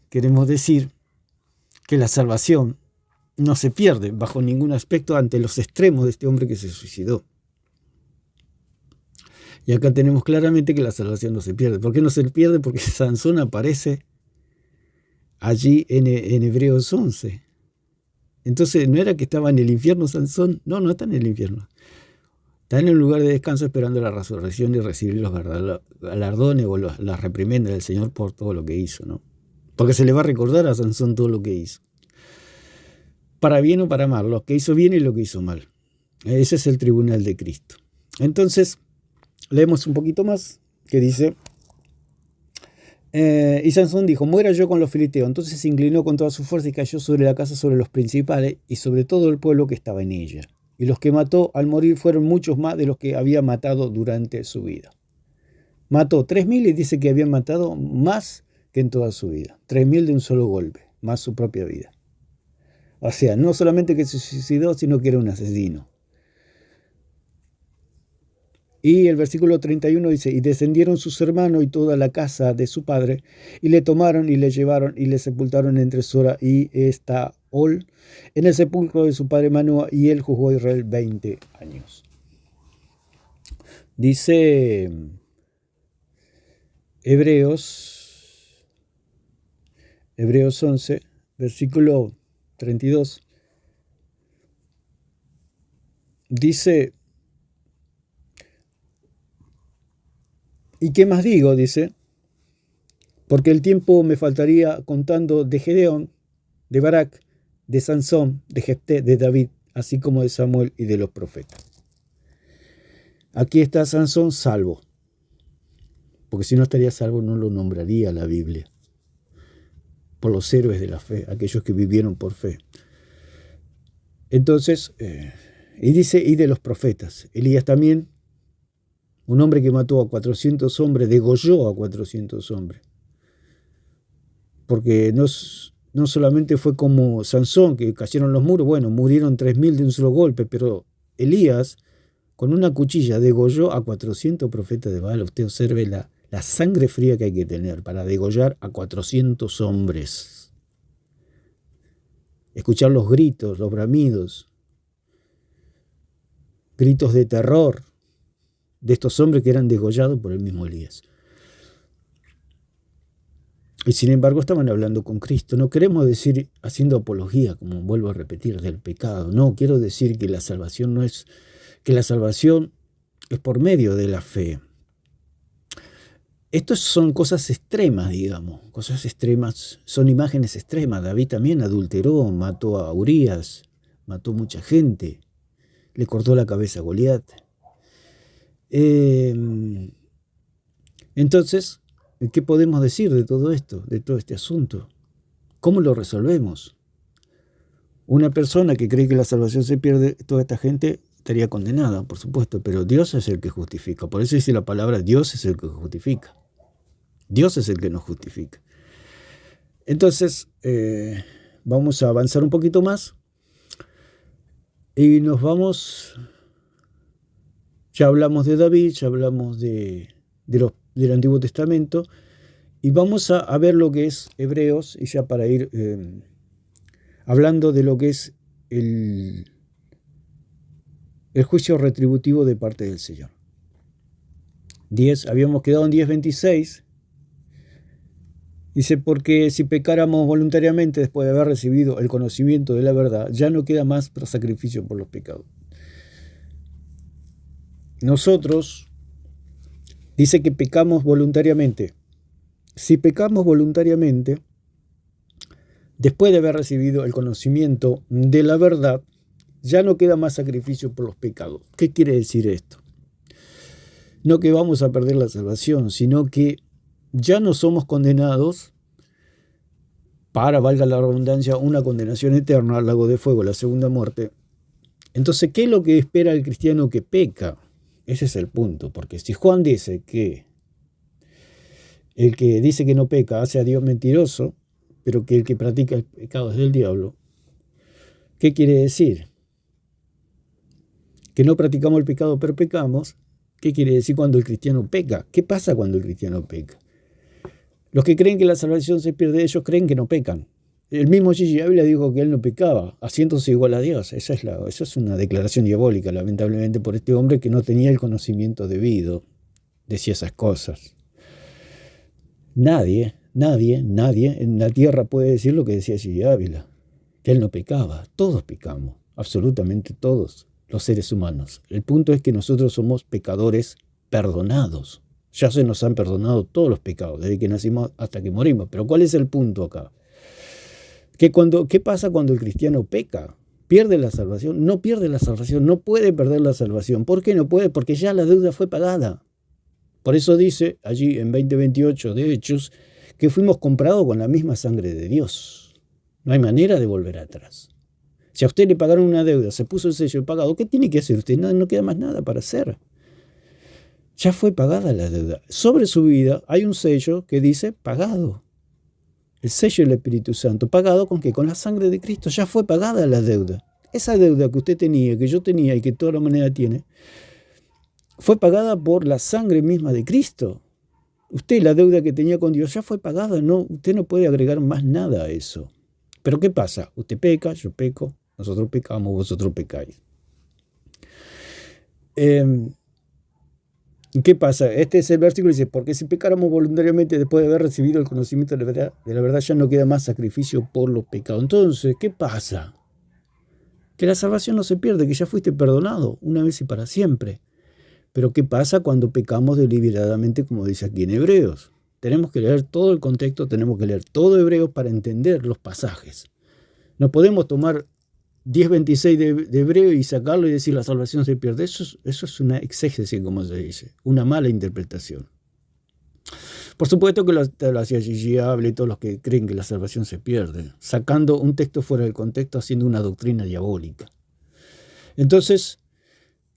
Queremos decir que la salvación no se pierde bajo ningún aspecto ante los extremos de este hombre que se suicidó. Y acá tenemos claramente que la salvación no se pierde. ¿Por qué no se pierde? Porque Sansón aparece allí en Hebreos 11. Entonces, ¿no era que estaba en el infierno Sansón? No está en el infierno. Está en un lugar de descanso esperando la resurrección y recibir los galardones o las reprimendas del Señor por todo lo que hizo, ¿no? Porque se le va a recordar a Sansón todo lo que hizo. Para bien o para mal, lo que hizo bien y lo que hizo mal. Ese es el tribunal de Cristo. Entonces, leemos un poquito más, que dice, y Sansón dijo, muera yo con los filisteos. Entonces se inclinó con toda su fuerza y cayó sobre la casa, sobre los principales y sobre todo el pueblo que estaba en ella. Y los que mató al morir fueron muchos más de los que había matado durante su vida. Mató 3.000 y dice que habían matado más que en toda su vida. 3.000 de un solo golpe, más su propia vida. O sea, no solamente que se suicidó, sino que era un asesino. Y el versículo 31 dice, y descendieron sus hermanos y toda la casa de su padre, y le tomaron y le llevaron y le sepultaron entre Sora y Estaol, en el sepulcro de su padre Manoa, y él juzgó a Israel 20 años. Dice Hebreos 11, versículo 32, dice, ¿y qué más digo? Dice, porque el tiempo me faltaría contando de Gedeón, de Barak, de Sansón, de Jefté, de David, así como de Samuel y de los profetas. Aquí está Sansón salvo, porque si no estaría salvo no lo nombraría la Biblia, por los héroes de la fe, aquellos que vivieron por fe. Entonces, y dice, y de los profetas, Elías también, un hombre que mató a 400 hombres, degolló a 400 hombres. Porque no solamente fue como Sansón, que cayeron los muros, bueno, murieron 3.000 de un solo golpe, pero Elías, con una cuchilla, degolló a 400 profetas de Baal. Usted observe la sangre fría que hay que tener para degollar a 400 hombres. Escuchar los gritos, los bramidos, gritos de terror de estos hombres que eran degollados por el mismo Elías. Y sin embargo estaban hablando con Cristo. No queremos decir haciendo apología, como vuelvo a repetir, del pecado. No, quiero decir que la salvación que la salvación es por medio de la fe. Estos son cosas extremas, digamos, cosas extremas, son imágenes extremas. David también adulteró, mató a Urías, mató mucha gente, le cortó la cabeza a Goliat. Entonces, ¿qué podemos decir de todo esto, de todo este asunto? ¿Cómo lo resolvemos? Una persona que cree que la salvación se pierde, toda esta gente estaría condenada, por supuesto, pero Dios es el que justifica. Por eso dice la palabra, Dios es el que justifica. Dios es el que nos justifica. Entonces, vamos a avanzar un poquito más y nos vamos, ya hablamos de David, ya hablamos del Antiguo Testamento, y vamos a ver lo que es Hebreos, y ya para ir hablando de lo que es el juicio retributivo de parte del Señor. Habíamos quedado en 10:26. Dice, porque si pecáramos voluntariamente después de haber recibido el conocimiento de la verdad, ya no queda más para sacrificio por los pecados. Nosotros, dice que pecamos voluntariamente. Si pecamos voluntariamente, después de haber recibido el conocimiento de la verdad, ya no queda más sacrificio por los pecados. ¿Qué quiere decir esto? No que vamos a perder la salvación, sino que ya no somos condenados para, valga la redundancia, una condenación eterna al lago de fuego, la segunda muerte. Entonces, ¿qué es lo que espera el cristiano que peca? Ese es el punto, porque si Juan dice que el que dice que no peca hace a Dios mentiroso, pero que el que practica el pecado es del diablo, ¿qué quiere decir? Que no practicamos el pecado, pero pecamos. ¿Qué quiere decir cuando el cristiano peca? ¿Qué pasa cuando el cristiano peca? Los que creen que la salvación se pierde, ellos creen que no pecan. El mismo Gigi Ávila dijo que él no pecaba, haciéndose igual a Dios. Esa es una declaración diabólica, lamentablemente, por este hombre que no tenía el conocimiento debido. Decía esas cosas. Nadie en la tierra puede decir lo que decía Gigi Ávila, que él no pecaba. Todos pecamos, absolutamente todos los seres humanos. El punto es que nosotros somos pecadores perdonados. Ya se nos han perdonado todos los pecados, desde que nacimos hasta que morimos. Pero ¿cuál es el punto acá? ¿Qué pasa cuando el cristiano peca? ¿Pierde la salvación? No pierde la salvación, no puede perder la salvación. ¿Por qué no puede? Porque ya la deuda fue pagada. Por eso dice allí en 20:28 de Hechos que fuimos comprados con la misma sangre de Dios. No hay manera de volver atrás. Si a usted le pagaron una deuda, se puso el sello de pagado, ¿qué tiene que hacer usted? No queda más nada para hacer. Ya fue pagada la deuda. Sobre su vida hay un sello que dice pagado. El sello del Espíritu Santo. ¿Pagado con qué? Con la sangre de Cristo. Ya fue pagada la deuda. Esa deuda que usted tenía, que yo tenía y que de toda la manera tiene, fue pagada por la sangre misma de Cristo. Usted, la deuda que tenía con Dios ya fue pagada. Usted no puede agregar más nada a eso. Pero ¿qué pasa? Usted peca, yo peco, nosotros pecamos, vosotros pecáis. ¿Qué pasa? Este es el versículo que dice, porque si pecáramos voluntariamente después de haber recibido el conocimiento de la verdad, ya no queda más sacrificio por los pecados. Entonces, ¿qué pasa? Que la salvación no se pierde, que ya fuiste perdonado una vez y para siempre. Pero ¿qué pasa cuando pecamos deliberadamente, como dice aquí en Hebreos? Tenemos que leer todo el contexto, tenemos que leer todo Hebreos para entender los pasajes. No podemos tomar 10:26 de Hebreo y sacarlo y decir la salvación se pierde. Eso es una exégesis, como se dice, una mala interpretación. Por supuesto que lo hacía Gigi Ávila y todos los que creen que la salvación se pierde, sacando un texto fuera del contexto, haciendo una doctrina diabólica. Entonces,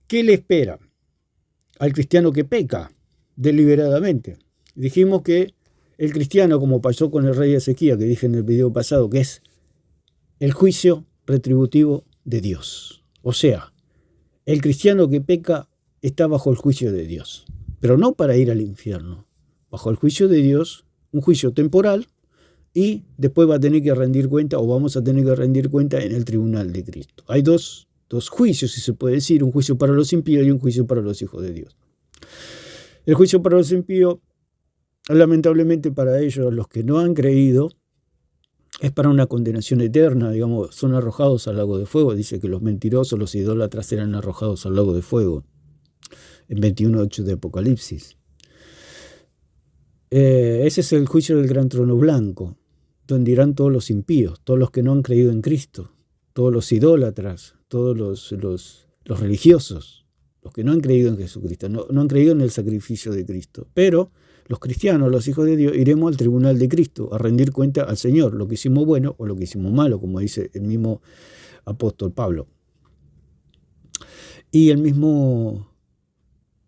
¿qué le espera al cristiano que peca deliberadamente? Dijimos que el cristiano, como pasó con el rey Ezequías, que dije en el video pasado, que es el juicio retributivo de Dios. O sea, el cristiano que peca está bajo el juicio de Dios, pero no para ir al infierno, bajo el juicio de Dios, un juicio temporal, y después va a tener que rendir cuenta, o vamos a tener que rendir cuenta en el tribunal de Cristo. Hay dos juicios, si se puede decir, un juicio para los impíos y un juicio para los hijos de Dios. El juicio para los impíos, lamentablemente para ellos, los que no han creído, es para una condenación eterna, digamos, son arrojados al lago de fuego. Dice que los mentirosos, los idólatras eran arrojados al lago de fuego, en 21:8 de Apocalipsis. Ese es el juicio del gran trono blanco, donde irán todos los impíos, todos los que no han creído en Cristo, todos los idólatras, todos los religiosos, los que no han creído en Jesucristo, no han creído en el sacrificio de Cristo. Pero los cristianos, los hijos de Dios, iremos al tribunal de Cristo a rendir cuenta al Señor, lo que hicimos bueno o lo que hicimos malo, como dice el mismo apóstol Pablo. Y el mismo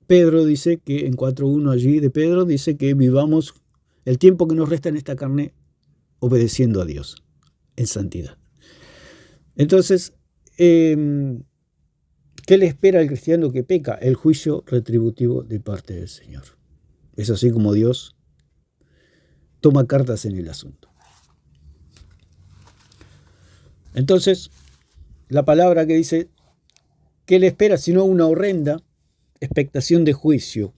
Pedro dice que en 4.1 allí de Pedro dice que vivamos el tiempo que nos resta en esta carne obedeciendo a Dios en santidad. Entonces, ¿qué le espera al cristiano que peca? El juicio retributivo de parte del Señor. Es así como Dios toma cartas en el asunto. Entonces, la palabra que dice, ¿qué le espera sino una horrenda expectación de juicio?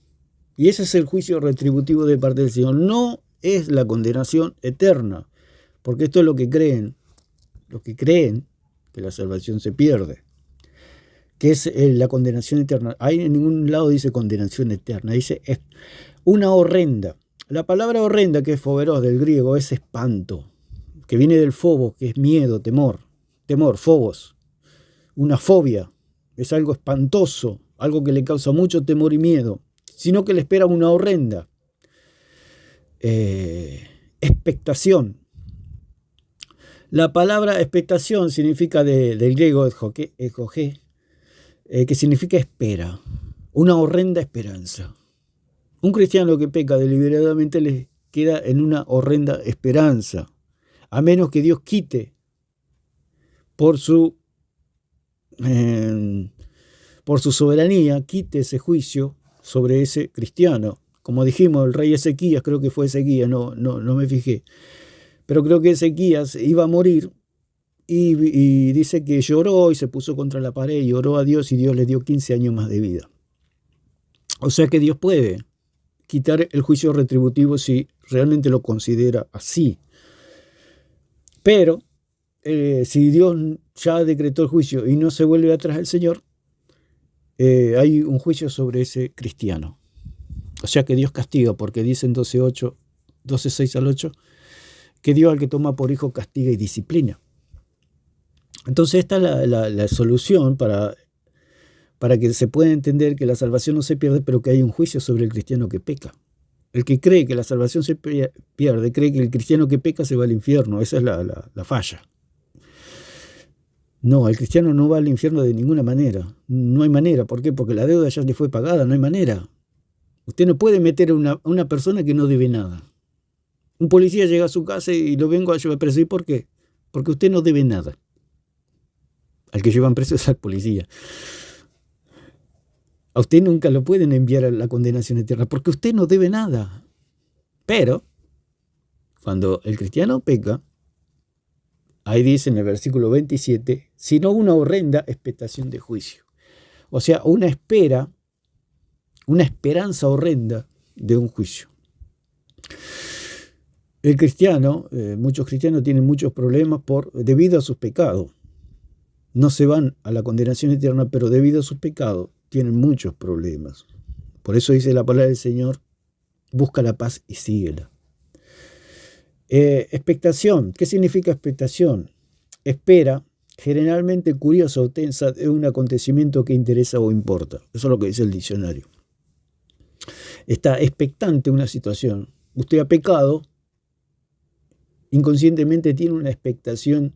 Y ese es el juicio retributivo de parte del Señor. No es la condenación eterna, porque esto es lo que creen. Los que creen que la salvación se pierde, que es la condenación eterna. Ahí en ningún lado dice condenación eterna, dice es una horrenda. La palabra horrenda, que es foberos del griego, es espanto, que viene del phobos, que es miedo, temor, phobos, una fobia, es algo espantoso, algo que le causa mucho temor y miedo, sino que le espera una horrenda expectación. La palabra expectación significa del griego escoge, que significa espera, una horrenda esperanza. Un cristiano que peca deliberadamente le queda en una horrenda esperanza, a menos que Dios quite por su soberanía, quite ese juicio sobre ese cristiano. Como dijimos, el rey Ezequías, creo que fue Ezequías, no me fijé, pero creo que Ezequías iba a morir y dice que lloró y se puso contra la pared y oró a Dios y Dios le dio 15 años más de vida. O sea que Dios puede quitar el juicio retributivo si realmente lo considera así. Pero si Dios ya decretó el juicio y no se vuelve atrás el Señor, hay un juicio sobre ese cristiano. O sea que Dios castiga, porque dice en 12:6 al 8, que Dios al que toma por hijo castiga y disciplina. Entonces esta es la solución para que se pueda entender que la salvación no se pierde, pero que hay un juicio sobre el cristiano que peca. El que cree que la salvación se pierde, cree que el cristiano que peca se va al infierno. Esa es la falla. No, el cristiano no va al infierno de ninguna manera. No hay manera. ¿Por qué? Porque la deuda ya le fue pagada, no hay manera. Usted no puede meter a una persona que no debe nada. Un policía llega a su casa y lo vengo a llevar preso. ¿Y por qué? Porque usted no debe nada. Al que llevan preso es al policía. A usted nunca lo pueden enviar a la condenación eterna, porque usted no debe nada. Pero, cuando el cristiano peca, ahí dice en el versículo 27, sino una horrenda expectación de juicio. O sea, una esperanza horrenda de un juicio. El cristiano, muchos cristianos tienen muchos problemas debido a sus pecados. No se van a la condenación eterna, pero debido a sus pecados tienen muchos problemas. Por eso dice la palabra del Señor, busca la paz y síguela. Expectación. ¿Qué significa expectación? Espera, generalmente curiosa o tensa, de un acontecimiento que interesa o importa. Eso es lo que dice el diccionario. Está expectante una situación. Usted ha pecado, inconscientemente tiene una expectación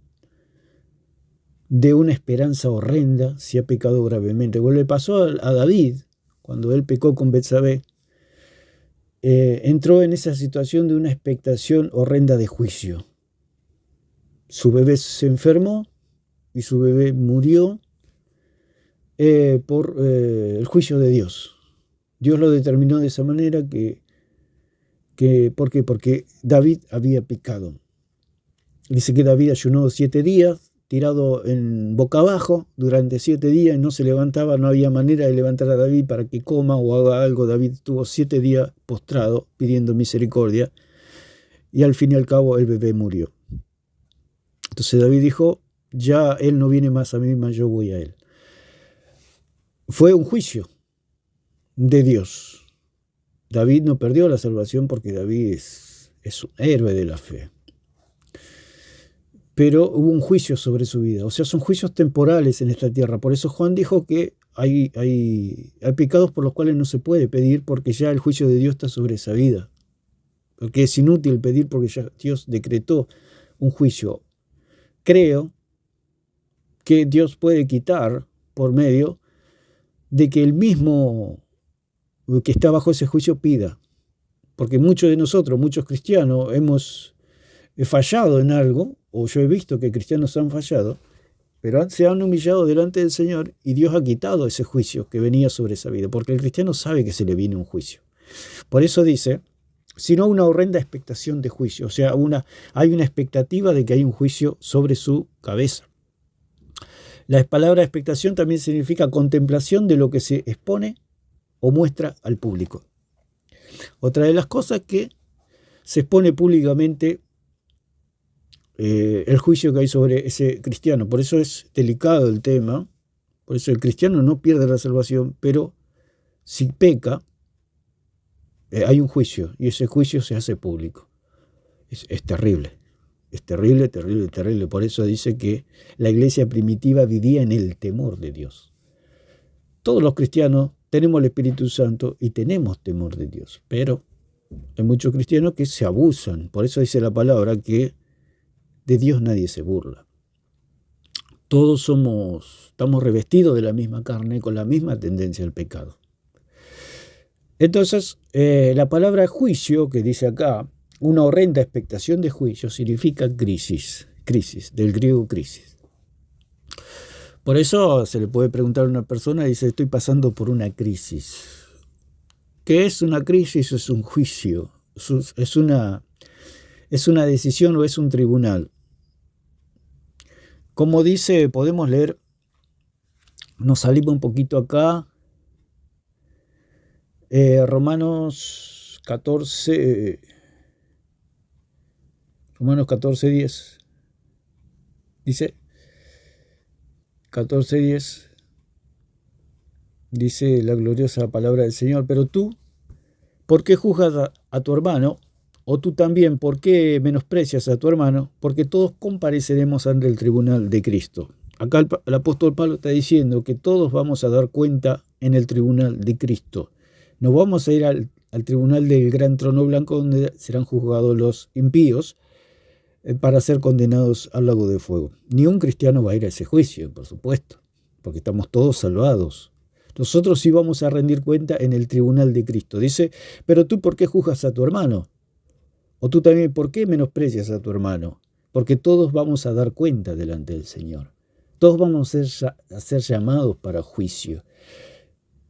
de una esperanza horrenda si ha pecado gravemente. Como le pasó a David, cuando él pecó con Betsabé, entró en esa situación de una expectación horrenda de juicio. Su bebé se enfermó y su bebé murió por el juicio de Dios. Dios lo determinó de esa manera ¿por qué? Porque David había pecado. Dice que David ayunó 7 días, tirado en boca abajo durante 7 días y no se levantaba, no había manera de levantar a David para que coma o haga algo. David estuvo 7 días postrado pidiendo misericordia y al fin y al cabo el bebé murió. Entonces David dijo, ya él no viene más a mí, más yo voy a él. Fue un juicio de Dios. David no perdió la salvación porque David es un héroe de la fe. Pero hubo un juicio sobre su vida. O sea, son juicios temporales en esta tierra. Por eso Juan dijo que hay pecados por los cuales no se puede pedir porque ya el juicio de Dios está sobre esa vida. Porque es inútil pedir porque ya Dios decretó un juicio. Creo que Dios puede quitar por medio de que el mismo que está bajo ese juicio pida. Porque muchos de nosotros, muchos cristianos, hemos fallado en algo, o yo he visto que cristianos han fallado, pero se han humillado delante del Señor y Dios ha quitado ese juicio que venía sobre esa vida, porque el cristiano sabe que se le viene un juicio. Por eso dice, sino una horrenda expectación de juicio, o sea, hay una expectativa de que hay un juicio sobre su cabeza. La palabra expectación también significa contemplación de lo que se expone o muestra al público. Otra de las cosas que se expone públicamente el juicio que hay sobre ese cristiano. Por eso es delicado el tema. Por eso el cristiano no pierde la salvación, pero si peca, hay un juicio y ese juicio se hace público. Es terrible. Es terrible, terrible, terrible. Por eso dice que la iglesia primitiva vivía en el temor de Dios. Todos los cristianos tenemos el Espíritu Santo y tenemos temor de Dios, pero hay muchos cristianos que se abusan. Por eso dice la palabra que de Dios nadie se burla. Todos estamos revestidos de la misma carne, con la misma tendencia al pecado. Entonces, la palabra juicio, que dice acá, una horrenda expectación de juicio, significa crisis, del griego crisis. Por eso se le puede preguntar a una persona y dice, estoy pasando por una crisis. ¿Qué es una crisis? Es un juicio, es una decisión o es un tribunal. Como dice, podemos leer, nos salimos un poquito acá, Romanos 14, 10. Dice, 14:10, dice la gloriosa palabra del Señor, pero tú, ¿por qué juzgas a tu hermano? O tú también, ¿por qué menosprecias a tu hermano? Porque todos compareceremos ante el tribunal de Cristo. Acá el apóstol Pablo está diciendo que todos vamos a dar cuenta en el tribunal de Cristo. Nos vamos a ir al tribunal del gran trono blanco donde serán juzgados los impíos para ser condenados al lago de fuego. Ni un cristiano va a ir a ese juicio, por supuesto, porque estamos todos salvados. Nosotros sí vamos a rendir cuenta en el tribunal de Cristo. Dice, pero tú, ¿por qué juzgas a tu hermano? O tú también, ¿por qué menosprecias a tu hermano? Porque todos vamos a dar cuenta delante del Señor. Todos vamos a ser llamados para juicio.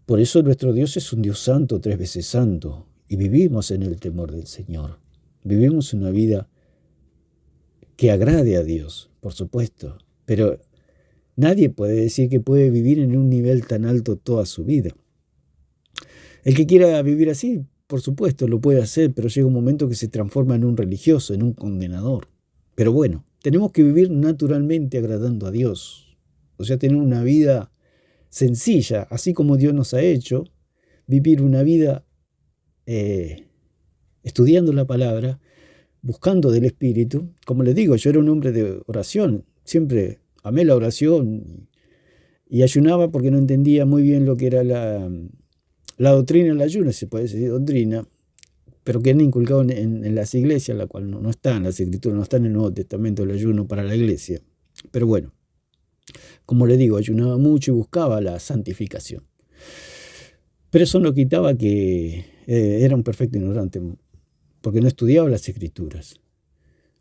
Por eso nuestro Dios es un Dios santo, 3 veces santo, y vivimos en el temor del Señor. Vivimos una vida que agrade a Dios, por supuesto, pero nadie puede decir que puede vivir en un nivel tan alto toda su vida. El que quiera vivir así, por supuesto, lo puede hacer, pero llega un momento que se transforma en un religioso, en un condenador. Pero bueno, tenemos que vivir naturalmente agradando a Dios. O sea, tener una vida sencilla, así como Dios nos ha hecho, vivir una vida estudiando la palabra, buscando del Espíritu. Como les digo, yo era un hombre de oración, siempre amé la oración y ayunaba porque no entendía muy bien lo que era la doctrina del ayuno, se puede decir doctrina, pero que han inculcado en las iglesias, la cual no está en las Escrituras, no está en el Nuevo Testamento el ayuno para la iglesia. Pero bueno, como le digo, ayunaba mucho y buscaba la santificación. Pero eso no quitaba que era un perfecto ignorante, porque no estudiaba las Escrituras.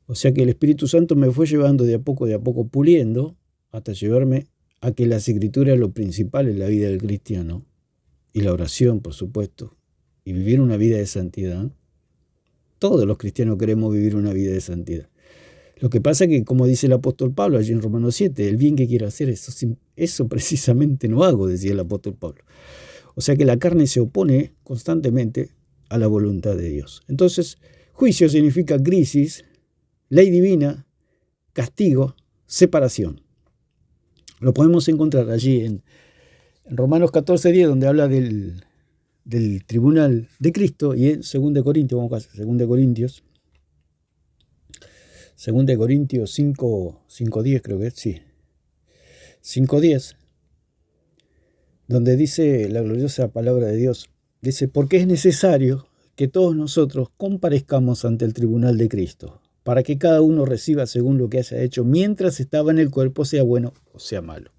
O sea que el Espíritu Santo me fue llevando de a poco puliendo, hasta llevarme a que las Escrituras es lo principal en la vida del cristiano, y la oración, por supuesto, y vivir una vida de santidad. Todos los cristianos queremos vivir una vida de santidad. Lo que pasa es que, como dice el apóstol Pablo allí en Romanos 7, el bien que quiero hacer, eso precisamente no hago, decía el apóstol Pablo. O sea que la carne se opone constantemente a la voluntad de Dios. Entonces, juicio significa crisis, ley divina, castigo, separación. Lo podemos encontrar allí en Romanos 14:10, donde habla del del tribunal de Cristo, y en 2 Corintios, vamos a hacer 2 Corintios 5:10 creo que es, sí, 5:10, donde dice la gloriosa palabra de Dios, dice, porque es necesario que todos nosotros comparezcamos ante el tribunal de Cristo, para que cada uno reciba según lo que haya hecho mientras estaba en el cuerpo, sea bueno o sea malo.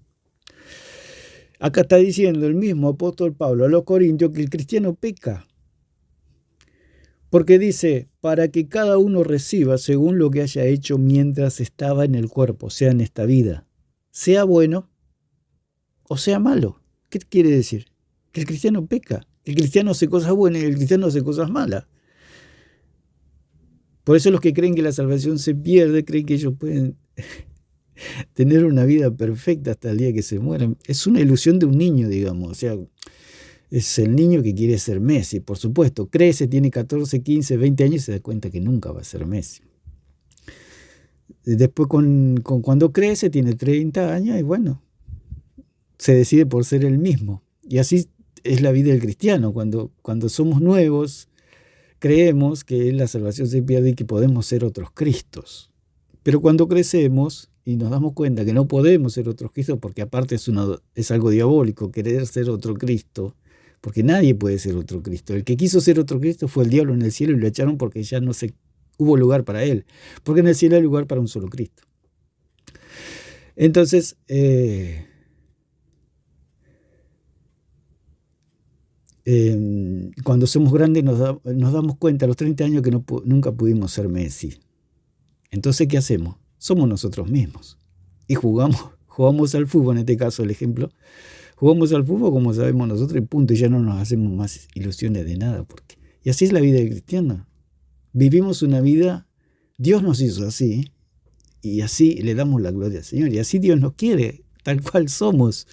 Acá está diciendo el mismo apóstol Pablo a los Corintios que el cristiano peca, porque dice, para que cada uno reciba según lo que haya hecho mientras estaba en el cuerpo, sea en esta vida, sea bueno o sea malo. ¿Qué quiere decir? Que el cristiano peca, que el cristiano hace cosas buenas y el cristiano hace cosas malas. Por eso los que creen que la salvación se pierde, creen que ellos pueden tener una vida perfecta hasta el día que se mueran. Es una ilusión de un niño, digamos. O sea, es el niño que quiere ser Messi, por supuesto. Crece, tiene 14, 15, 20 años y se da cuenta que nunca va a ser Messi. Después, cuando crece, tiene 30 años y bueno, se decide por ser el mismo. Y así es la vida del cristiano. Cuando somos nuevos, creemos que la salvación se pierde y que podemos ser otros Cristos. Pero cuando crecemos y nos damos cuenta que no podemos ser otros Cristos, porque aparte es algo diabólico querer ser otro Cristo, porque nadie puede ser otro Cristo. El que quiso ser otro Cristo fue el diablo en el cielo y lo echaron porque ya no hubo lugar para él, porque en el cielo hay lugar para un solo Cristo. Entonces, cuando somos grandes nos damos cuenta a los 30 años que nunca pudimos ser Messi. Entonces, ¿qué hacemos? Somos nosotros mismos. Y jugamos al fútbol, en este caso el ejemplo. Jugamos al fútbol como sabemos nosotros y punto. Y ya no nos hacemos más ilusiones de nada. Y así es la vida del cristiano. Vivimos una vida, Dios nos hizo así. Y así le damos la gloria al Señor. Y así Dios nos quiere, tal cual somos.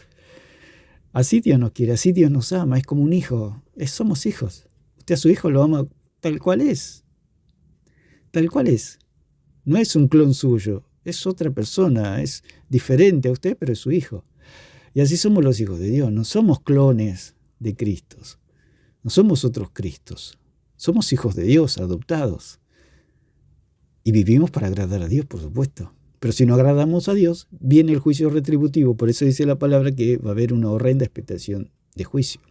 Así Dios nos quiere, así Dios nos ama. Es como un hijo. Somos hijos. Usted a su hijo lo ama tal cual es. Tal cual es. No es un clon suyo, es otra persona, es diferente a usted, pero es su hijo. Y así somos los hijos de Dios, no somos clones de Cristos, no somos otros Cristos, somos hijos de Dios, adoptados. Y vivimos para agradar a Dios, por supuesto. Pero si no agradamos a Dios, viene el juicio retributivo, por eso dice la palabra que va a haber una horrenda expectación de juicio.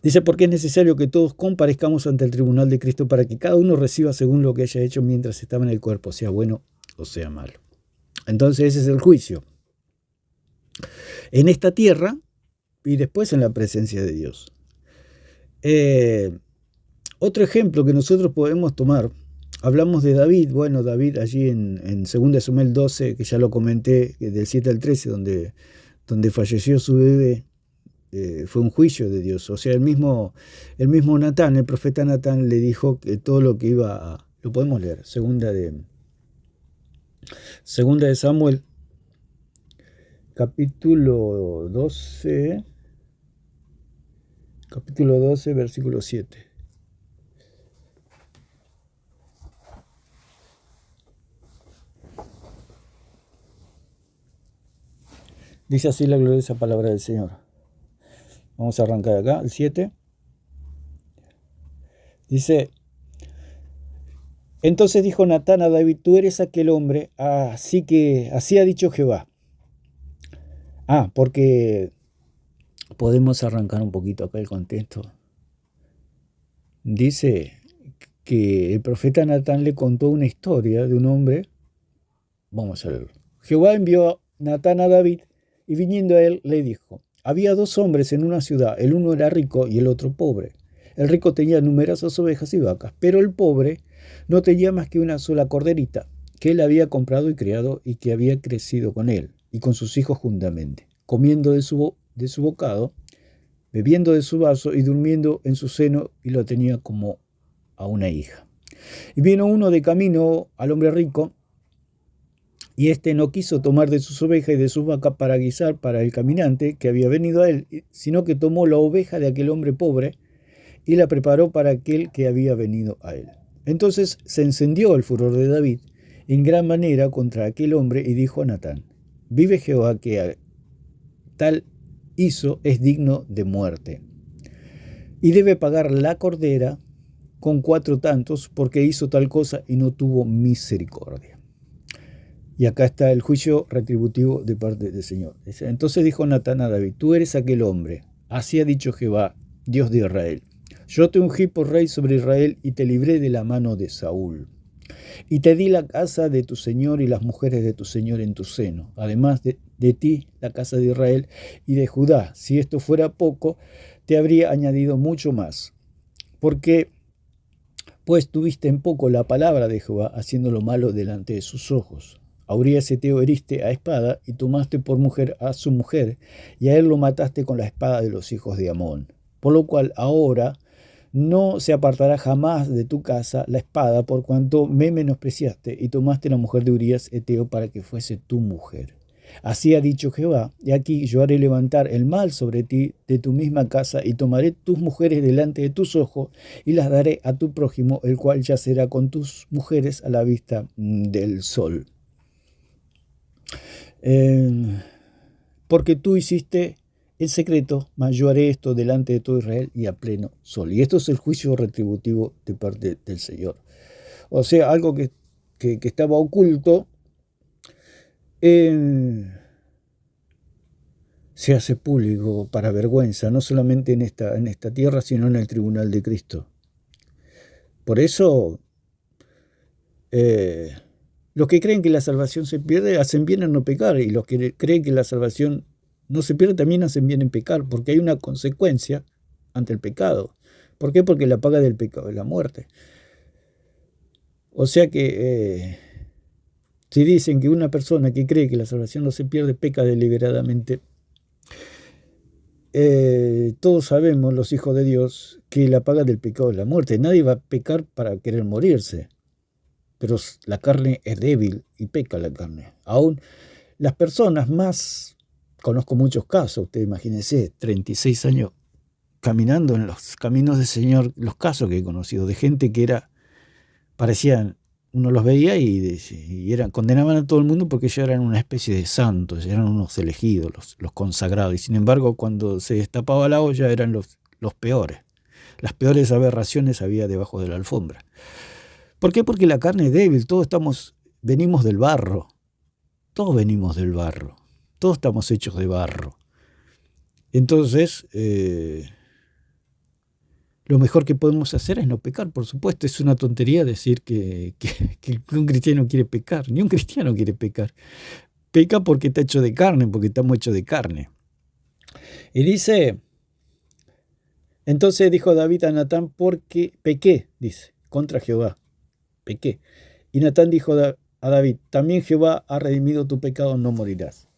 Dice, porque es necesario que todos comparezcamos ante el tribunal de Cristo para que cada uno reciba según lo que haya hecho mientras estaba en el cuerpo, sea bueno o sea malo. Entonces ese es el juicio. En esta tierra y después en la presencia de Dios. Otro ejemplo que nosotros podemos tomar, hablamos de David. Bueno, David allí en 2 Samuel 12, que ya lo comenté, del 7 al 13, donde falleció su bebé. Fue un juicio de Dios. O sea, el mismo Natán, el profeta Natán, le dijo que todo lo que iba a... Lo podemos leer, segunda de Samuel, capítulo 12, versículo 7. Dice así la gloriosa palabra del Señor. Vamos a arrancar acá, el 7. Dice, entonces dijo Natán a David, tú eres aquel hombre, así ha dicho Jehová. Porque podemos arrancar un poquito acá el contexto. Dice que el profeta Natán le contó una historia de un hombre. Vamos a leerlo. Jehová envió a Natán a David y viniendo a él le dijo, había dos hombres en una ciudad, el uno era rico y el otro pobre. El rico tenía numerosas ovejas y vacas, pero el pobre no tenía más que una sola corderita, que él había comprado y criado y que había crecido con él y con sus hijos juntamente, comiendo de su bocado, bebiendo de su vaso y durmiendo en su seno, y lo tenía como a una hija. Y vino uno de camino al hombre rico, y éste no quiso tomar de sus ovejas y de sus vacas para guisar para el caminante que había venido a él, sino que tomó la oveja de aquel hombre pobre y la preparó para aquel que había venido a él. Entonces se encendió el furor de David en gran manera contra aquel hombre y dijo a Natán, vive Jehová que tal hizo es digno de muerte. y debe pagar la cordera con 4 tantos porque hizo tal cosa y no tuvo misericordia. Y acá está el juicio retributivo de parte del Señor. Entonces dijo Natán a David: tú eres aquel hombre, así ha dicho Jehová, Dios de Israel. Yo te ungí por rey sobre Israel y te libré de la mano de Saúl. Y te di la casa de tu señor y las mujeres de tu señor en tu seno, además de ti la casa de Israel y de Judá. Si esto fuera poco, te habría añadido mucho más. Porque pues tuviste en poco la palabra de Jehová, haciendo lo malo delante de sus ojos. A Urías heteo heriste a espada y tomaste por mujer a su mujer, y a él lo mataste con la espada de los hijos de Amón. Por lo cual ahora no se apartará jamás de tu casa la espada, por cuanto me menospreciaste y tomaste la mujer de Urías heteo para que fuese tu mujer. Así ha dicho Jehová, y aquí yo haré levantar el mal sobre ti de tu misma casa, y tomaré tus mujeres delante de tus ojos, y las daré a tu prójimo, el cual yacerá con tus mujeres a la vista del sol. Porque tú hiciste en secreto, mas yo haré esto delante de todo Israel y a pleno sol. Y esto es el juicio retributivo de parte del Señor. O sea, algo que estaba oculto se hace público para vergüenza, no solamente en esta tierra, sino en el tribunal de Cristo. Por eso, los que creen que la salvación se pierde hacen bien en no pecar, y los que creen que la salvación no se pierde también hacen bien en pecar, porque hay una consecuencia ante el pecado. ¿Por qué? Porque la paga del pecado es la muerte. O sea que si dicen que una persona que cree que la salvación no se pierde peca deliberadamente, todos sabemos, los hijos de Dios, que la paga del pecado es la muerte. Nadie va a pecar para querer morirse, pero la carne es débil y peca la carne. Aún las personas más, conozco muchos casos, ustedes imagínense, 36 años caminando en los caminos del Señor, los casos que he conocido de gente que parecían, uno los veía y condenaban a todo el mundo porque ellos eran una especie de santos, eran unos elegidos, los consagrados, y sin embargo cuando se destapaba la olla eran los peores. Las peores aberraciones había debajo de la alfombra. ¿Por qué? Porque la carne es débil, todos venimos del barro, todos venimos del barro, todos estamos hechos de barro. Entonces, lo mejor que podemos hacer es no pecar, por supuesto. Es una tontería decir que un cristiano quiere pecar. Ni un cristiano quiere pecar. Peca porque está hecho de carne, porque estamos hechos de carne. Y dice, entonces dijo David a Natán: porque pequé, dice, contra Jehová. Pequé. Y Natán dijo a David: también Jehová ha redimido tu pecado, no morirás.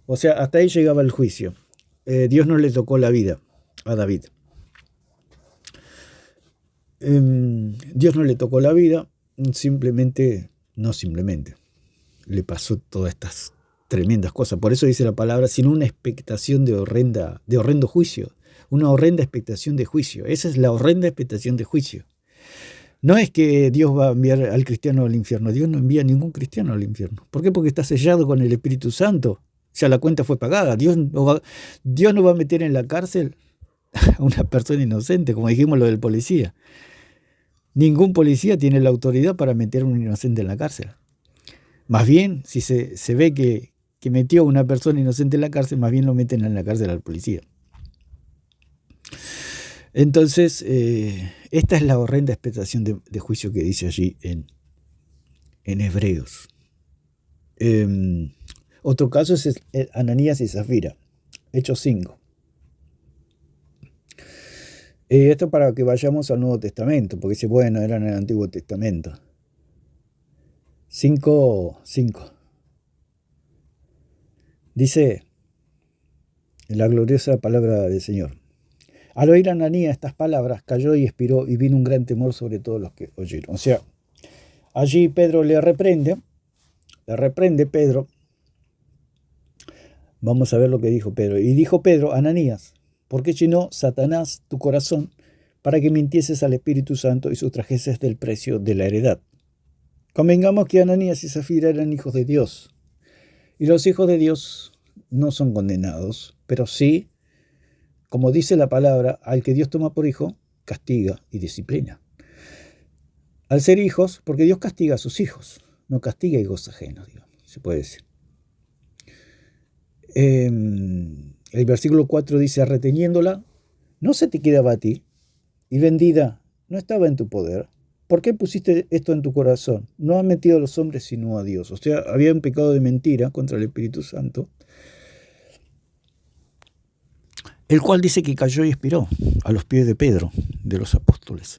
O sea, hasta ahí llegaba el juicio. Dios no le tocó la vida a David. Dios no le tocó la vida, no simplemente, le pasó todas estas tremendas cosas. Por eso dice la palabra, sino una expectación de horrendo juicio, una horrenda expectación de juicio. Esa es la horrenda expectación de juicio. No es que Dios va a enviar al cristiano al infierno. Dios no envía a ningún cristiano al infierno. ¿Por qué? Porque está sellado con el Espíritu Santo. O sea, la cuenta fue pagada. Dios no va a meter en la cárcel a una persona inocente, como dijimos lo del policía. Ningún policía tiene la autoridad para meter a un inocente en la cárcel. Más bien, si se ve que metió a una persona inocente en la cárcel, más bien lo meten en la cárcel al policía. Entonces, esta es la horrenda expectación de juicio que dice allí en Hebreos. Otro caso es Ananías y Zafira, Hechos 5. Esto para que vayamos al Nuevo Testamento, porque dice, bueno, era en el Antiguo Testamento. 5:5. Dice la gloriosa palabra del Señor. Al oír Ananías estas palabras, cayó y expiró, y vino un gran temor sobre todos los que oyeron. O sea, allí Pedro le reprende Pedro. Vamos a ver lo que dijo Pedro. Y dijo Pedro: Ananías, ¿por qué llenó Satanás tu corazón para que mintieses al Espíritu Santo y sustrajeses del precio de la heredad? Convengamos que Ananías y Zafira eran hijos de Dios. Y los hijos de Dios no son condenados, pero sí como dice la palabra, al que Dios toma por hijo, castiga y disciplina. Al ser hijos, porque Dios castiga a sus hijos, no castiga hijos ajenos, digamos, se puede decir. El versículo 4 dice, reteniéndola, no se te quedaba a ti, y vendida, no estaba en tu poder. ¿Por qué pusiste esto en tu corazón? No has mentido a los hombres, sino a Dios. O sea, había un pecado de mentira contra el Espíritu Santo, el cual dice que cayó y expiró a los pies de Pedro, de los apóstoles.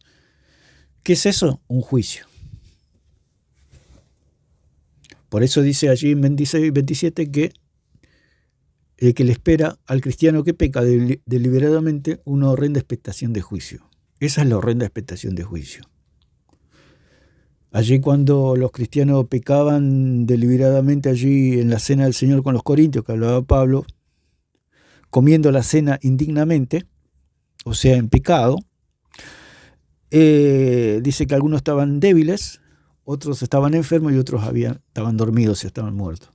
¿Qué es eso? Un juicio. Por eso dice allí en 26 y 27 que el que le espera al cristiano que peca deliberadamente una horrenda expectación de juicio. Esa es la horrenda expectación de juicio. Allí cuando los cristianos pecaban deliberadamente allí en la cena del Señor con los corintios, que hablaba Pablo, comiendo la cena indignamente, o sea, en pecado, dice que algunos estaban débiles, otros estaban enfermos y otros estaban dormidos y estaban muertos.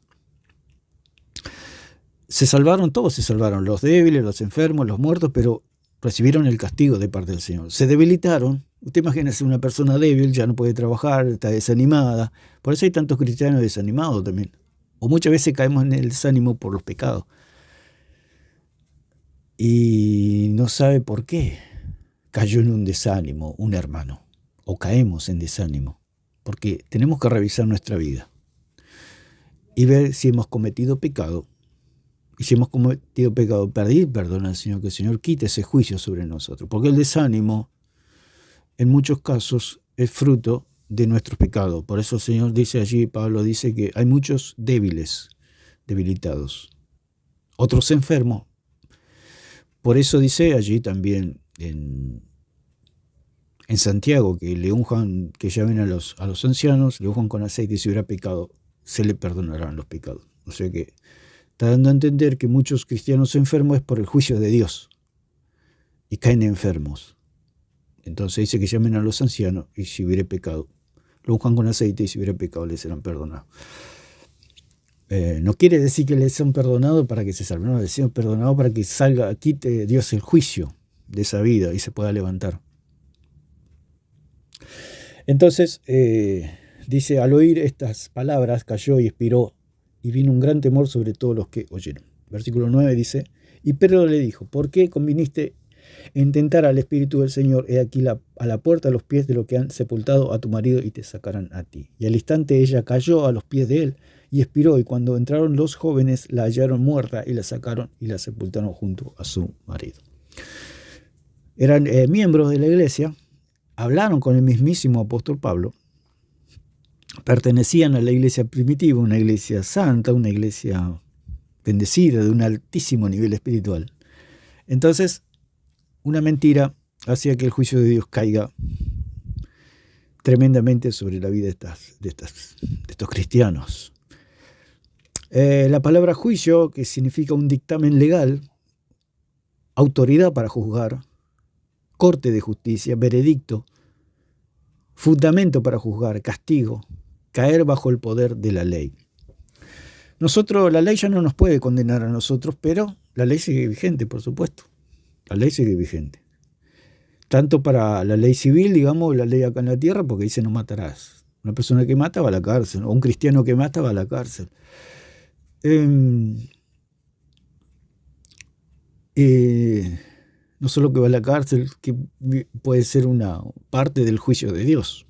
Se salvaron todos, se salvaron los débiles, los enfermos, los muertos, pero recibieron el castigo de parte del Señor. Se debilitaron. Usted imagínese una persona débil, ya no puede trabajar, está desanimada. Por eso hay tantos cristianos desanimados también. O muchas veces caemos en el desánimo por los pecados. Y no sabe por qué cayó en un desánimo un hermano. O caemos en desánimo. Porque tenemos que revisar nuestra vida y ver si hemos cometido pecado. Y si hemos cometido pecado, pedir perdón al Señor, que el Señor quite ese juicio sobre nosotros. Porque el desánimo, en muchos casos, es fruto de nuestros pecados. Por eso el Señor dice allí, Pablo dice que hay muchos débiles, debilitados. Otros enfermos. Por eso dice allí también en Santiago que le unjan, que llamen a los ancianos, le unjan con aceite y si hubiera pecado, se le perdonarán los pecados. O sea que está dando a entender que muchos cristianos enfermos es por el juicio de Dios y caen enfermos. Entonces dice que llamen a los ancianos y si hubiera pecado, lo unjan con aceite y si hubiera pecado les serán perdonados. No quiere decir que les sean perdonados para que se salven, no, les sean perdonados para que quite Dios el juicio de esa vida y se pueda levantar. Entonces, dice, al oír estas palabras cayó y expiró, y vino un gran temor sobre todos los que oyeron. Versículo 9 dice, y Pedro le dijo, ¿por qué conviniste en tentar al Espíritu del Señor? He aquí a la puerta a los pies de los que han sepultado a tu marido y te sacarán a ti. Y al instante ella cayó a los pies de él y expiró, y cuando entraron los jóvenes la hallaron muerta y la sacaron y la sepultaron junto a su marido. Eran miembros de la iglesia, hablaron con el mismísimo apóstol Pablo, pertenecían a la iglesia primitiva, una iglesia santa, una iglesia bendecida, de un altísimo nivel espiritual. Entonces, una mentira hacía que el juicio de Dios caiga tremendamente sobre la vida de estos cristianos. La palabra juicio, que significa un dictamen legal, autoridad para juzgar, corte de justicia, veredicto, fundamento para juzgar, castigo, caer bajo el poder de la ley. La ley ya no nos puede condenar a nosotros, pero la ley sigue vigente, por supuesto. La ley sigue vigente. Tanto para la ley civil, digamos, la ley acá en la tierra, porque dice no matarás. Una persona que mata va a la cárcel, o un cristiano que mata va a la cárcel. No solo que va a la cárcel, que puede ser una parte del juicio de Dios.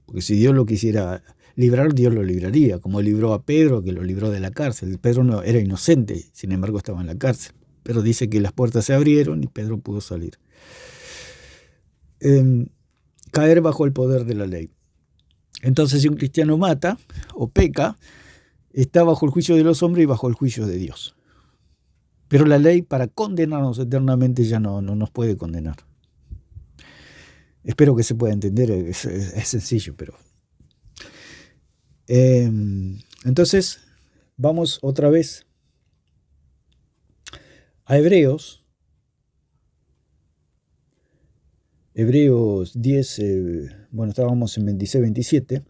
Porque si Dios lo quisiera librar, Dios lo libraría, como libró a Pedro, que lo libró de la cárcel. Pedro no era inocente, sin embargo estaba en la cárcel. Pero dice que las puertas se abrieron y Pedro pudo salir. Caer bajo el poder de la ley. Entonces, si un cristiano mata o peca, está bajo el juicio de los hombres y bajo el juicio de Dios. Pero la ley, para condenarnos eternamente, ya no nos puede condenar. Espero que se pueda entender, es sencillo, pero... entonces, vamos otra vez a Hebreos 10, estábamos en 26-27,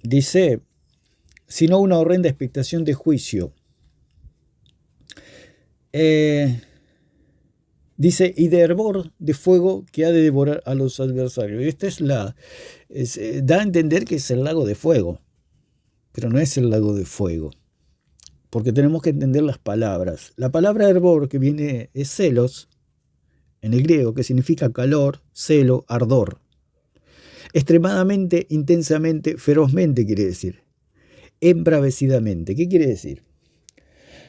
dice, sino una horrenda expectación de juicio, Dice, y de hervor de fuego que ha de devorar a los adversarios. Y esta da a entender que es el lago de fuego, pero no es el lago de fuego, porque tenemos que entender las palabras. La palabra hervor que viene es celos, en el griego, que significa calor, celo, ardor. Extremadamente, intensamente, ferozmente quiere decir. Embravecidamente. ¿Qué quiere decir?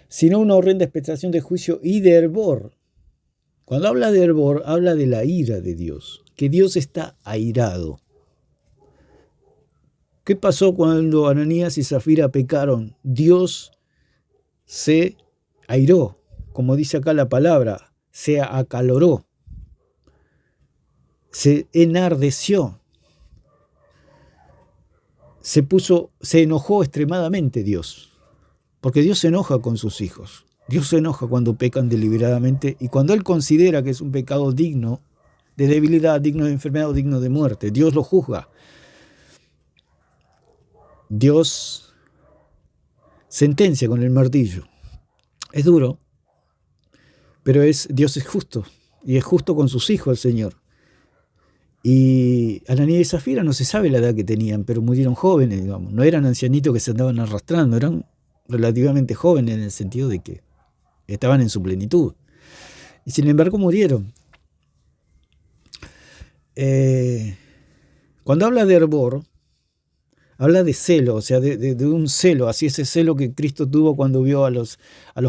Sino una horrenda expectación de juicio y de hervor. Cuando habla de hervor, habla de la ira de Dios, que Dios está airado. ¿Qué pasó cuando Ananías y Zafira pecaron? Dios se airó, como dice acá la palabra, se acaloró, se enardeció, se enojó extremadamente Dios, porque Dios se enoja con sus hijos. Dios se enoja cuando pecan deliberadamente y cuando Él considera que es un pecado digno de debilidad, digno de enfermedad o digno de muerte. Dios lo juzga. Dios sentencia con el martillo. Es duro, pero Dios es justo y es justo con sus hijos el Señor. Y Ananías y Zafira no se sabe la edad que tenían, pero murieron jóvenes, digamos. No eran ancianitos que se andaban arrastrando, eran relativamente jóvenes en el sentido de que estaban en su plenitud. Y sin embargo murieron. Cuando habla de hervor, habla de celo, o sea, de un celo, así ese celo que Cristo tuvo cuando vio a los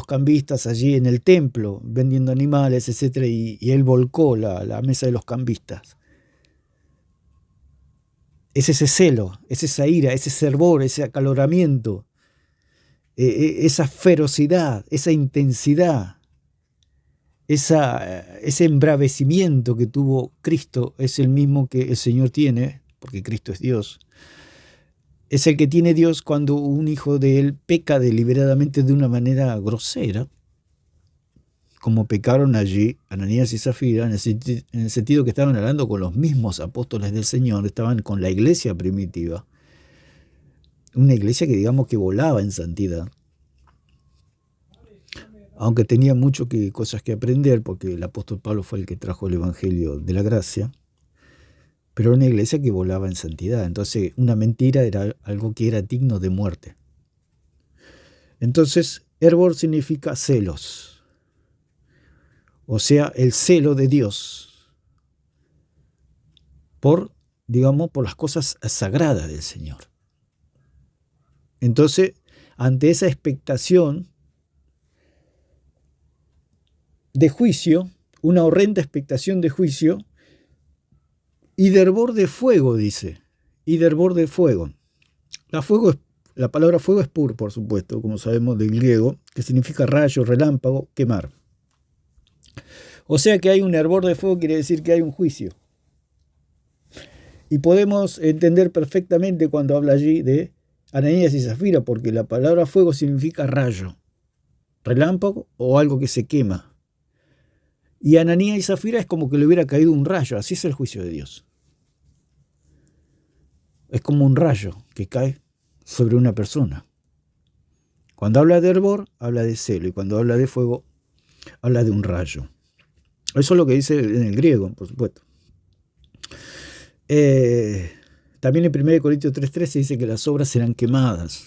cambistas allí en el templo, vendiendo animales, etc. Y Él volcó la mesa de los cambistas. Es ese celo, es esa ira, ese fervor, ese acaloramiento, esa ferocidad, esa intensidad, ese embravecimiento que tuvo Cristo es el mismo que el Señor tiene, porque Cristo es Dios. Es el que tiene Dios cuando un hijo de Él peca deliberadamente de una manera grosera, como pecaron allí Ananías y Zafira, en el sentido que estaban hablando con los mismos apóstoles del Señor, estaban con la iglesia primitiva, una iglesia que digamos que volaba en santidad, aunque tenía cosas que aprender, porque el apóstol Pablo fue el que trajo el evangelio de la gracia, pero era una iglesia que volaba en santidad. Entonces una mentira era algo que era digno de muerte. Entonces hervor significa celos, o sea, el celo de Dios por las cosas sagradas del Señor. Entonces, ante esa expectación de juicio, una horrenda expectación de juicio, y de hervor de fuego, dice, y de hervor de fuego. La palabra fuego es pur, por supuesto, como sabemos del griego, que significa rayo, relámpago, quemar. O sea que hay un hervor de fuego, quiere decir que hay un juicio. Y podemos entender perfectamente cuando habla allí de Ananías y Zafira, porque la palabra fuego significa rayo, relámpago o algo que se quema. Y Ananías y Zafira es como que le hubiera caído un rayo, así es el juicio de Dios. Es como un rayo que cae sobre una persona. Cuando habla de hervor, habla de celo, y cuando habla de fuego, habla de un rayo. Eso es lo que dice en el griego, por supuesto. También en 1 Corintios 3:13 se dice que las obras serán quemadas.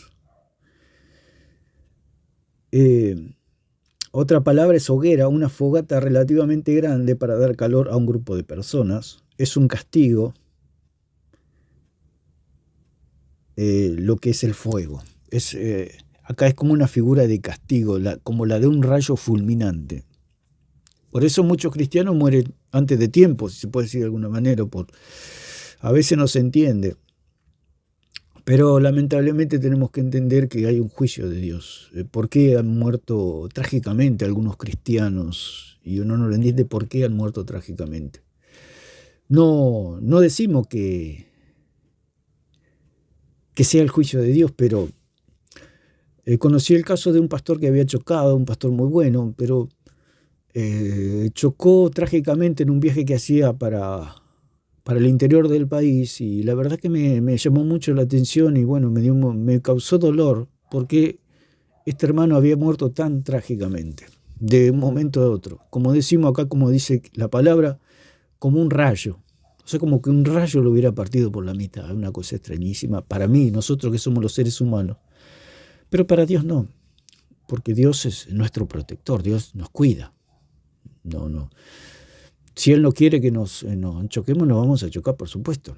Otra palabra es hoguera, una fogata relativamente grande para dar calor a un grupo de personas. Es un castigo, lo que es el fuego. Acá es como una figura de castigo, como la de un rayo fulminante. Por eso muchos cristianos mueren antes de tiempo, si se puede decir de alguna manera. A veces no se entiende. Pero lamentablemente tenemos que entender que hay un juicio de Dios. ¿Por qué han muerto trágicamente algunos cristianos? Y uno no lo entiende por qué han muerto trágicamente. No decimos que sea el juicio de Dios, pero conocí el caso de un pastor que había chocado, un pastor muy bueno, pero chocó trágicamente en un viaje que hacía para el interior del país, y la verdad que me llamó mucho la atención y bueno, me causó dolor porque este hermano había muerto tan trágicamente. de un momento a otro. Como decimos acá, como dice la palabra, como un rayo. O sea, como que un rayo lo hubiera partido por la mitad. Una cosa extrañísima para mí, nosotros que somos los seres humanos. Pero para Dios no, porque Dios es nuestro protector, Dios nos cuida. No. Si Él no quiere que nos choquemos, nos vamos a chocar, por supuesto.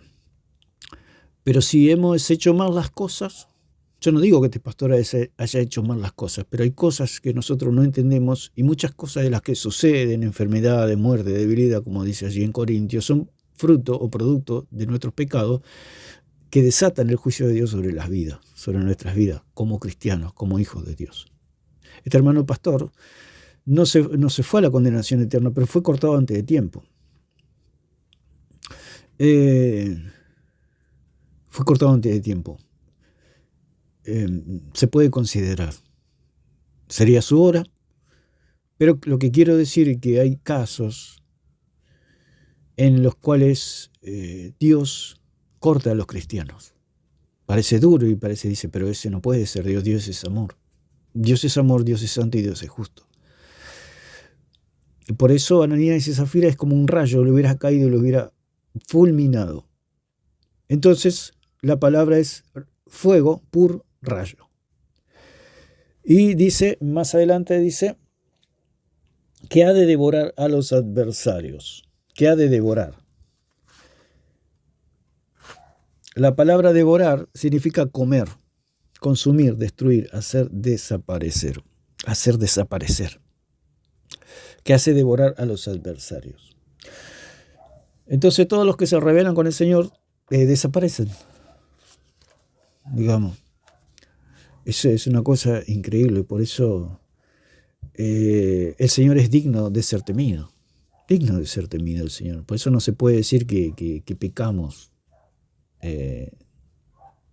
Pero si hemos hecho mal las cosas, yo no digo que este pastor haya hecho mal las cosas, pero hay cosas que nosotros no entendemos y muchas cosas de las que suceden, enfermedades, muerte, debilidad, como dice allí en Corintios, son fruto o producto de nuestros pecados que desatan el juicio de Dios sobre las vidas, sobre nuestras vidas, como cristianos, como hijos de Dios. Este hermano pastor no se fue a la condenación eterna, pero fue cortado antes de tiempo. Fue cortado antes de tiempo. Se puede considerar. Sería su hora, pero lo que quiero decir es que hay casos en los cuales Dios corta a los cristianos. Parece duro y dice, pero ese no puede ser Dios, Dios es amor. Dios es amor, Dios es santo y Dios es justo. Y por eso Ananías y Zafira es como un rayo, le hubiera caído y lo hubiera fulminado. Entonces, la palabra es fuego, pur, rayo. Y dice, más adelante dice, que ha de devorar a los adversarios. Que ha de devorar. La palabra devorar significa comer, consumir, destruir, hacer desaparecer. Hacer desaparecer. Que hace devorar a los adversarios. Entonces todos los que se rebelan con el Señor desaparecen. Digamos. Eso es una cosa increíble. Por eso el Señor es digno de ser temido. Digno de ser temido el Señor. Por eso no se puede decir que pecamos.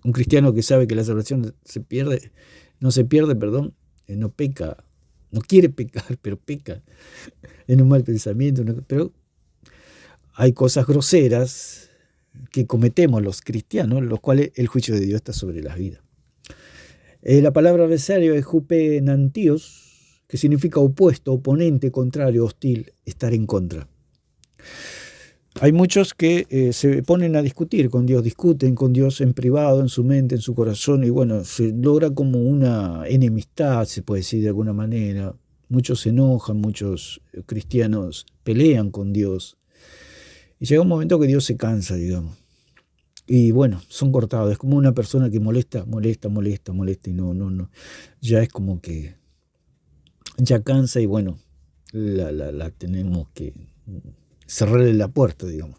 Un cristiano que sabe que la salvación no se pierde, no peca. No quiere pecar, pero peca en un mal pensamiento. Pero hay cosas groseras que cometemos los cristianos, los cuales el juicio de Dios está sobre las vidas. La palabra adversario es hupenantios, que significa opuesto, oponente, contrario, hostil, estar en contra. Hay muchos que se ponen a discutir con Dios, discuten con Dios en privado, en su mente, en su corazón, y bueno, se logra como una enemistad, se puede decir de alguna manera. Muchos se enojan, muchos cristianos pelean con Dios. Y llega un momento que Dios se cansa, digamos. Y bueno, son cortados. Es como una persona que molesta, y no. Ya es como que ya cansa y bueno, la tenemos que cerrarle la puerta, digamos.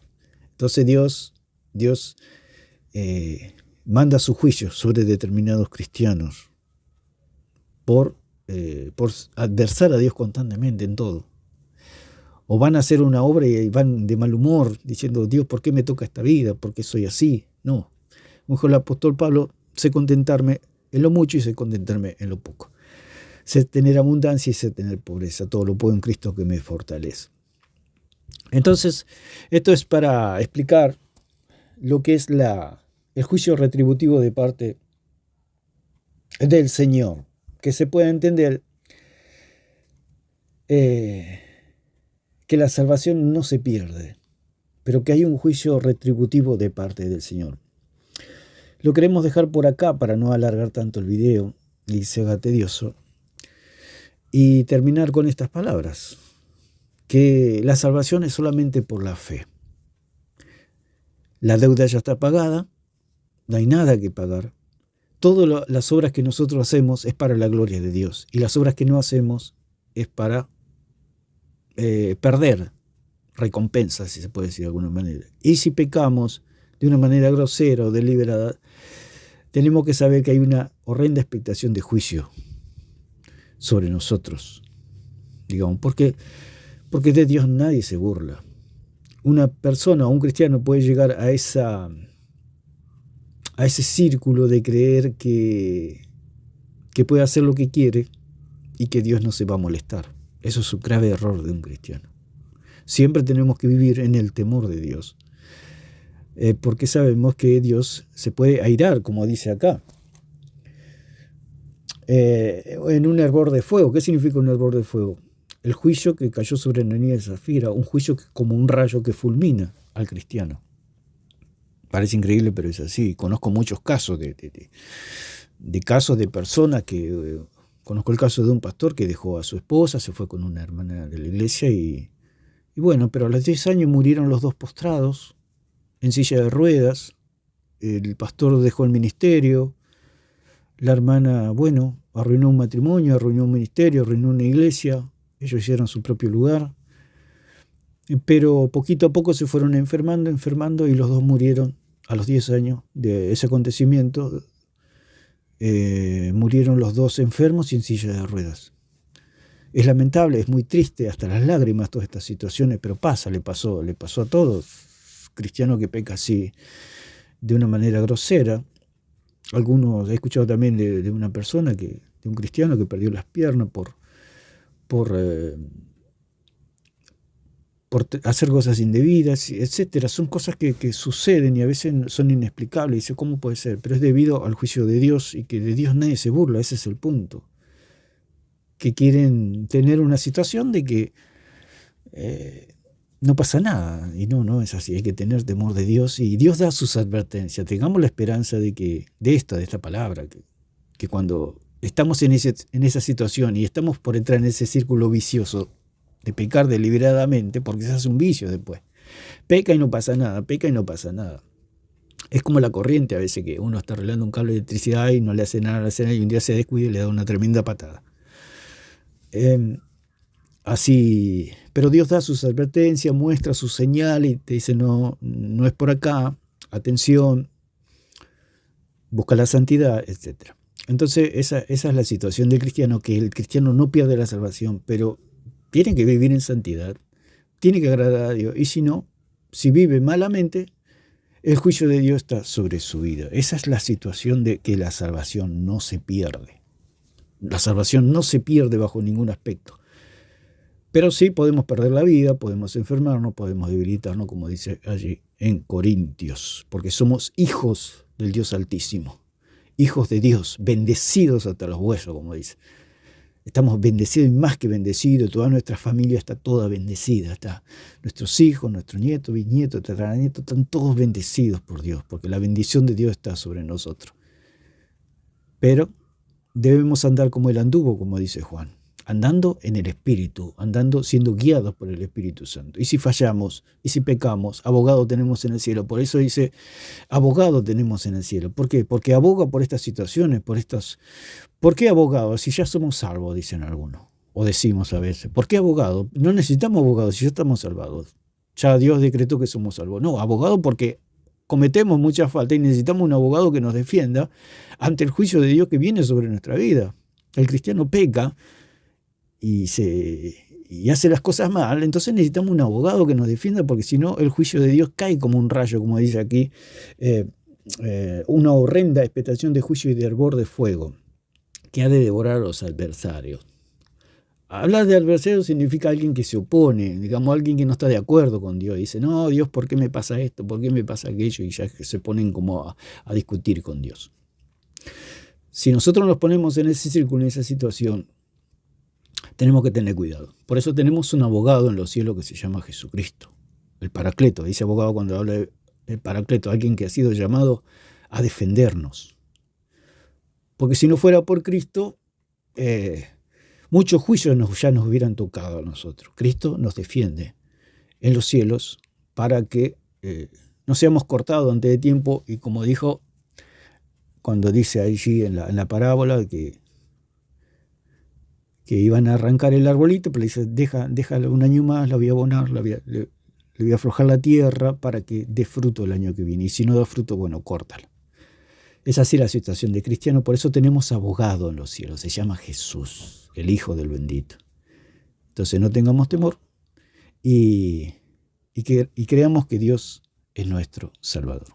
Entonces Dios manda su juicio sobre determinados cristianos por adversar a Dios constantemente en todo. O van a hacer una obra y van de mal humor, diciendo, Dios, ¿por qué me toca esta vida? ¿Por qué soy así? No. Como el apóstol Pablo, sé contentarme en lo mucho y sé contentarme en lo poco. Sé tener abundancia y sé tener pobreza. Todo lo puedo en Cristo que me fortalece. Entonces, esto es para explicar lo que es el juicio retributivo de parte del Señor. Que se pueda entender que la salvación no se pierde, pero que hay un juicio retributivo de parte del Señor. Lo queremos dejar por acá para no alargar tanto el video y se haga tedioso. Y terminar con estas palabras, que la salvación es solamente por la fe. La deuda ya está pagada, no hay nada que pagar. Todas las obras que nosotros hacemos es para la gloria de Dios, y las obras que no hacemos es para perder recompensa, si se puede decir de alguna manera. Y si pecamos de una manera grosera o deliberada, tenemos que saber que hay una horrenda expectación de juicio sobre nosotros, digamos, porque de Dios nadie se burla. Una persona o un cristiano puede llegar a ese círculo de creer que puede hacer lo que quiere y que Dios no se va a molestar. Eso es un grave error de un cristiano. Siempre tenemos que vivir en el temor de Dios, porque sabemos que Dios se puede airar, como dice acá, en un hervor de fuego. ¿Qué significa un hervor de fuego? el juicio que cayó sobre Ananías y Zafira, un juicio como un rayo que fulmina al cristiano. Parece increíble, pero es así. Conozco muchos casos de casos de personas que... conozco el caso de un pastor que dejó a su esposa, se fue con una hermana de la iglesia y bueno, pero a los 10 años murieron los dos postrados, en silla de ruedas. El pastor dejó el ministerio. La hermana, bueno, arruinó un matrimonio, arruinó un ministerio, arruinó una iglesia. Ellos hicieron su propio lugar. Pero poquito a poco se fueron enfermando y los dos murieron a los 10 años de ese acontecimiento. Murieron los dos enfermos y en silla de ruedas. Es lamentable, es muy triste, hasta las lágrimas todas estas situaciones, pero pasa, le pasó a todos. Cristiano que peca así de una manera grosera. Algunos, he escuchado también de una persona, de un cristiano que perdió las piernas por hacer cosas indebidas, etcétera. Son cosas que suceden y a veces son inexplicables. Dice, ¿cómo puede ser? Pero es debido al juicio de Dios y que de Dios nadie se burla, ese es el punto. Que quieren tener una situación de que no pasa nada, y no es así. Hay que tener temor de Dios y Dios da sus advertencias. Tengamos la esperanza de esta palabra, que cuando estamos en esa situación y estamos por entrar en ese círculo vicioso de pecar deliberadamente, porque se hace un vicio después. Peca y no pasa nada, peca y no pasa nada. Es como la corriente a veces, que uno está arreglando un cable de electricidad y no le hace nada, y un día se descuida y le da una tremenda patada. Así, pero Dios da sus advertencias, muestra sus señales y te dice, no es por acá, atención, busca la santidad, etc. Entonces esa es la situación del cristiano, que el cristiano no pierde la salvación, pero tiene que vivir en santidad, tiene que agradar a Dios, y si no, si vive malamente, el juicio de Dios está sobre su vida. Esa es la situación de que la salvación no se pierde. La salvación no se pierde bajo ningún aspecto. Pero sí podemos perder la vida, podemos enfermarnos, podemos debilitarnos, como dice allí en Corintios, porque somos hijos del Dios Altísimo, hijos de Dios, bendecidos hasta los huesos, como dice. Estamos bendecidos y más que bendecidos, toda nuestra familia está toda bendecida, está nuestros hijos, nuestros nietos, bisnietos, tataranietos, están todos bendecidos por Dios, porque la bendición de Dios está sobre nosotros. Pero debemos andar como Él anduvo, como dice Juan, andando en el Espíritu, andando siendo guiados por el Espíritu Santo. Y si fallamos, y si pecamos, abogado tenemos en el cielo. Por eso dice, abogado tenemos en el cielo. ¿Por qué? Porque aboga por estas situaciones, ¿Por qué abogado? Si ya somos salvos, dicen algunos, o decimos a veces. ¿Por qué abogado? No necesitamos abogado si ya estamos salvados. Ya Dios decretó que somos salvos. No, abogado porque cometemos mucha falta y necesitamos un abogado que nos defienda ante el juicio de Dios que viene sobre nuestra vida. El cristiano peca y hace las cosas mal, entonces necesitamos un abogado que nos defienda, porque si no el juicio de Dios cae como un rayo, como dice aquí, una horrenda expectación de juicio y de hervor de fuego que ha de devorar a los adversarios. Hablar de adversario significa alguien que se opone, digamos, alguien que no está de acuerdo con Dios. Dice, no, Dios, ¿por qué me pasa esto? ¿Por qué me pasa aquello? Y ya se ponen como a discutir con Dios. Si nosotros nos ponemos en ese círculo, en esa situación, tenemos que tener cuidado. Por eso tenemos un abogado en los cielos que se llama Jesucristo, el Paracleto. Dice abogado cuando habla del Paracleto, alguien que ha sido llamado a defendernos. Porque si no fuera por Cristo, muchos juicios ya nos hubieran tocado a nosotros. Cristo nos defiende en los cielos para que no seamos cortados antes de tiempo, y como dijo cuando dice allí en la parábola que iban a arrancar el arbolito, pero le dice, déjalo un año más, la voy a abonar, le voy a aflojar la tierra para que dé fruto el año que viene, y si no da fruto, bueno, córtala. Es así la situación de cristiano, por eso tenemos abogado en los cielos, se llama Jesús, el Hijo del Bendito. Entonces no tengamos temor y creamos que Dios es nuestro Salvador.